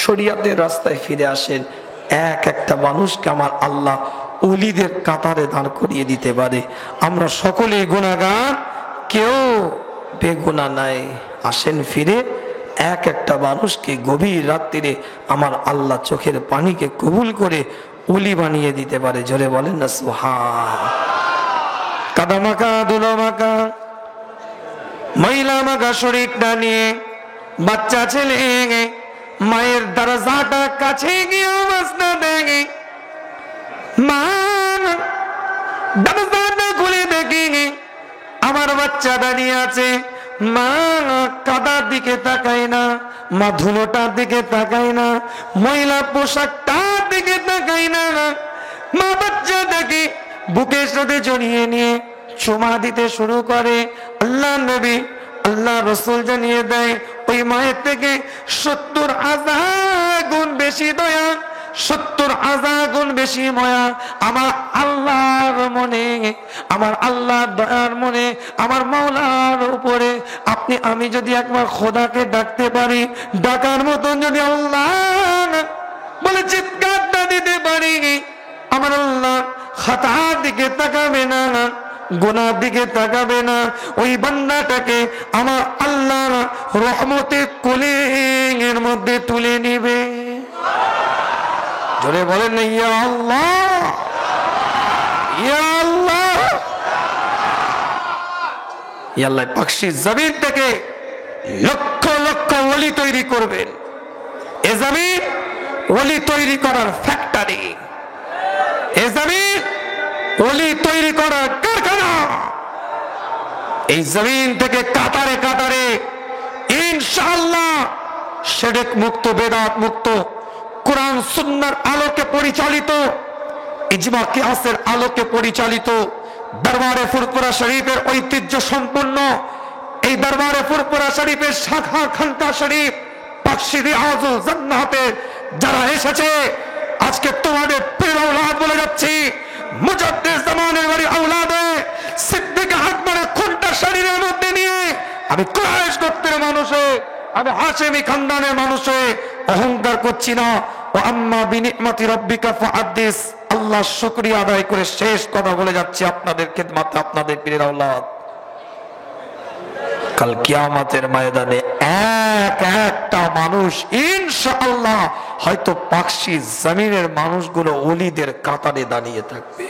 শরীয়তের রাস্তায় ফিরে আসেন, এক একটা মানুষকে আমার আল্লাহ ওলিদের কাতারে দাঁড় করিয়ে দিতে পারে। আমরা সকলেই গুনাহগার, কেউ বেগুনা নাই। আসেন ফিরে, এক একটা মানুষকে গভীর রাত্রিরে আমার আল্লাহ চোখের পানিকে কবুল করে ওলি বানিয়ে দিতে পারে। জোরে বলেন না সুবহান। কাদামাকা দুলোমাকা মহিলা মাকা শরীরটা নিয়ে বাচ্চা ছেলে মায়ের দরজাটা কাছে গিয়ে অবস্থা দেখে, মা দরজাটা খুলে দেখে আমার বাচ্চা দাঁড়িয়ে আছে, মা কাদার দিকে তাকায় না, মা ধুলোটার দিকে তাকায় না, মহিলা পোশাকটার দিকে তাকায় না, মা বাচ্চা দেখে বুকের সাথে জড়িয়ে নিয়ে চুমা দিতে শুরু করে। আল্লাহ নবী আল্লাহ রসুল জানিয়ে দেয় ওই মায়ের থেকে 70,000 গুণ বেশি দয়া, 70,000 গুণ বেশি মায়া আমার আল্লাহর মনে, আমার আল্লাহর দয়ার মনে, আমার মাওলার উপরে। আপনি আমি যদি একবার খোদাকে ডাকতে পারি, ডাকার মতন যদি আল্লাহ বলে চিৎকারটা দিতে পারি, আমার আল্লাহ খাতার দিকে তাকাবে না, গুনার দিকে তাকাবে না, ওই বান্দাটাকে আমার আল্লাহ রহমতের কোলের মধ্যে তুলে নিবে। জোরে বলেন না ইয়া আল্লাহ, ইয়া আল্লাহ। ইয়া আল্লাহ পাকশি জমিন থেকে লক্ষ লক্ষ ওলি তৈরি করবেন। এ জমিন ওলি তৈরি করার ফ্যাক্টরি, এ জমিন ওলি তৈরি করার কারখানা। এই জমিন থেকে কাতারে কাতারে ইনশাআল্লাহ শিরক মুক্ত, বেদাত মুক্ত, কোরআন সুন্নাহর আলোকে পরিচালিত, ইজমা কিয়াসের আলোকে পরিচালিত দরবারে ফুরফুরা শরীফের ঐতিহ্য সম্পন্ন এই দরবারে ফুরফুরা শরীফের শাখা খানকা শরীফ পাকশি রিয়াজুল জান্নাতে যারা এসেছে, আজকে তোমাদের প্রিয় আওলাদ বলে যাচ্ছি, মুজাদ্দিদ জামানের বাড়ি আওলাদে সিদ্দিক আকবরের খুনটা শরীরের মধ্যে নিয়ে আমি কুরাইশ গোত্রের মানুষে, আমি হাশেমি খানদানের মানুষে অহংকার করছি না। ও আম্মা বিনিমাতি রাব্বিকা ফাহাদ্দিস, আল্লাহ শুকরিয়া আদায় করে শেষ কথা বলে যাচ্ছি আপনাদের খিদমতে, আপনাদের পীরের আওলাদ। কাল কিয়ামতের ময়দানে এক একটা মানুষ ইনশাআল্লাহ হয়তো পাকশি জমিনের মানুষগুলো ওলিদের কাতারে দাঁড়িয়ে থাকবে।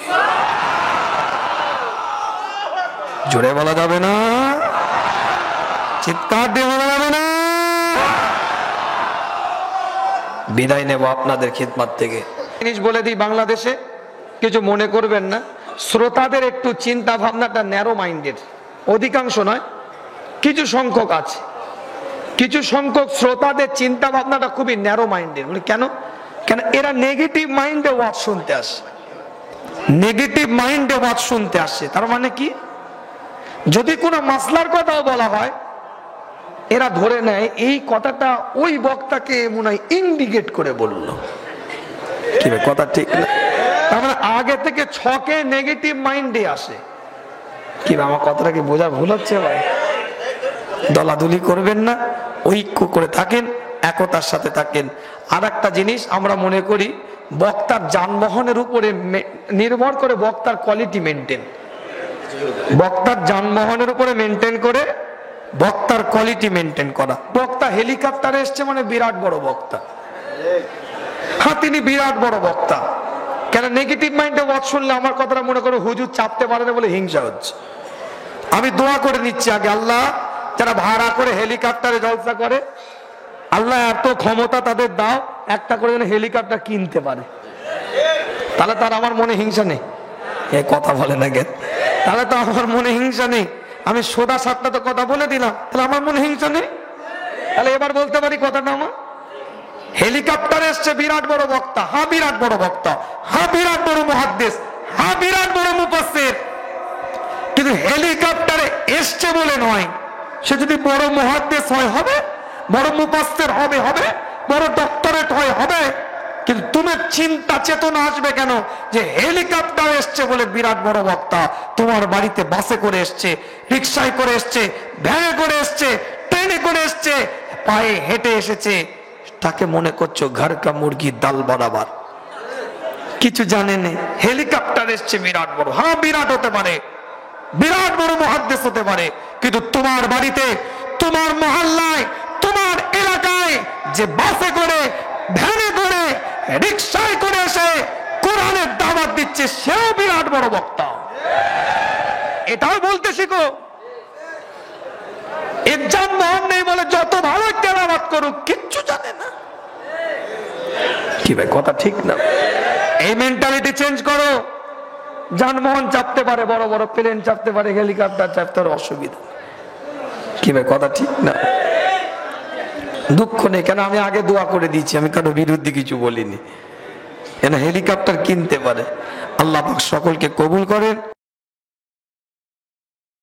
জোরে বলা যাবে না, চিৎকার দিয়ে বলা যাবে না। বিদায় নেব আপনাদের খিদমত থেকে। জিনিস বলে দিই, বাংলাদেশে কিছু মনে করবেন না, শ্রোতাদের একটু চিন্তা ভাবনাটা ন্যারো মাইন্ডেড, অধিকাংশ নয়, কিছু সংখ্যক আছে, কিছু সংখ্যক শ্রোতাদের চিন্তা ভাবনাটা খুবই ন্যারো মাইন্ডেড। কেন? কেন এরা নেগেটিভ মাইন্ডে ওয়াজ শুনতে আসে, নেগেটিভ মাইন্ডে ওয়াজ শুনতে আসে। তার মানে কি, যদি কোনো মাসলার কথাও বলা হয় এরা ধরে নেয় এই কথাটা ওই বক্তাকে মনে হয় ইন্ডিকেট করে বললো। কি কথা ঠিক না? তার মানে আগে থেকে ছকে নেগেটিভ মাইন্ডে আসে। কি আমার কথাটা কি বোঝা ভুল হচ্ছে ভাই? দলাদলি করবেন না, ঐক্য করে থাকেন, একতার সাথে থাকেন। আর একটা জিনিস আমরা মনে করি বক্তার যানবাহনের উপরে নির্ভর করে বক্তার কোয়ালিটি মেনটেন, বক্তার যানবাহনের উপরে মেনটেন করে বক্তার কোয়ালিটি মেনটেন করা। বক্তা হেলিকপ্টারে এসছে মানে বিরাট বড় বক্তা। হ্যাঁ, তিনি বিরাট বড় বক্তা। কেন নেগেটিভ মাইন্ডে ওয়াজ শুনলে আমার কথাটা মনে করো হুজুর চাপতে পারে না বলে হিংসা হচ্ছে। আমি দোয়া করে নিচ্ছি আগে, আল্লাহ যারা ভাড়া করে হেলিকপ্টারে জলসা করে, আল্লাহ এত ক্ষমতা তাদের দাও, একটা করে যেন হেলিকপ্টার কিনতে পারে। তাহলে তার আমার মনে হিংসা নেই। এ কথা বলে না কেন? তাহলে তো আমার মনে হিংসা নেই। আমি সোদা সাতটা তো কথা বলে দিলাম, তাহলে আমার মনে হিংসা নেই। তাহলে এবার বলতে পারি কথাটা আমার। হেলিকপ্টার এসছে বিরাট বড় বক্তা, হ্যাঁ বিরাট বড় বক্তা, হ্যাঁ বিরাট বড় মুহাদ্দিস, হ্যাঁ বিরাট বড় মুফাসসির। কিন্তু হেলিকপ্টারে এসছে বলে নয়, সে যদি বড় মুহাদ্দিস হয় হবে, বড় মুফাসসির হবে হবে, বড় ডক্টরেট হয় হবে। কিন্তু তোমার চিন্তা চেতনা আসবে কেন যে হেলিকপ্টার এসছে বলে বিরাট বড় বক্তা? তোমার বাড়িতে বাসে করে এসছে, রিক্সায় করে এসছে, ভ্যানে করে এসছে, ট্রেনে করে এসছে, পায়ে হেঁটে এসেছে, তাকে মনে করছো ঘর কা মুরগি ডাল বরাবর, কিছু জানে না। হেলিকপ্টার এসছে বিরাট বড়, হ্যাঁ বিরাট হতে পারে, বিরাট বড় মুহাদ্দিস হতে পারে, কিন্তু তোমার বাড়িতে, তোমার মহল্লায়, তোমার এলাকায় যে বাসে করে, ভ্যানে করে, রিক্সায় করে এসে কোরআনের দাওয়াত দিচ্ছে, সেও বিরাট বড় বক্তা। এটাও বলতে শিখো। এক্সাম মহান নেই বলে যত ভালো তেলাওয়াত করুক, কিচ্ছু জানে না। কি ভাই কথা ঠিক না? এই মেন্টালিটি চেঞ্জ করো। যানবাহন চাপতে পারে, বড় বড় প্লেন চাপতে পারে, হেলিকপ্টার চাপতে পারে, অসুবিধা। কি ভাই কথা ঠিক না? দুঃখ নেই, কেন আমি আগে দোয়া করে দিয়েছি, আমি কারো বিরুদ্ধে কিছু বলিনি। হেলিকপ্টার কিনতে পারে। আল্লাহ পাক সকলকে কবুল করেন।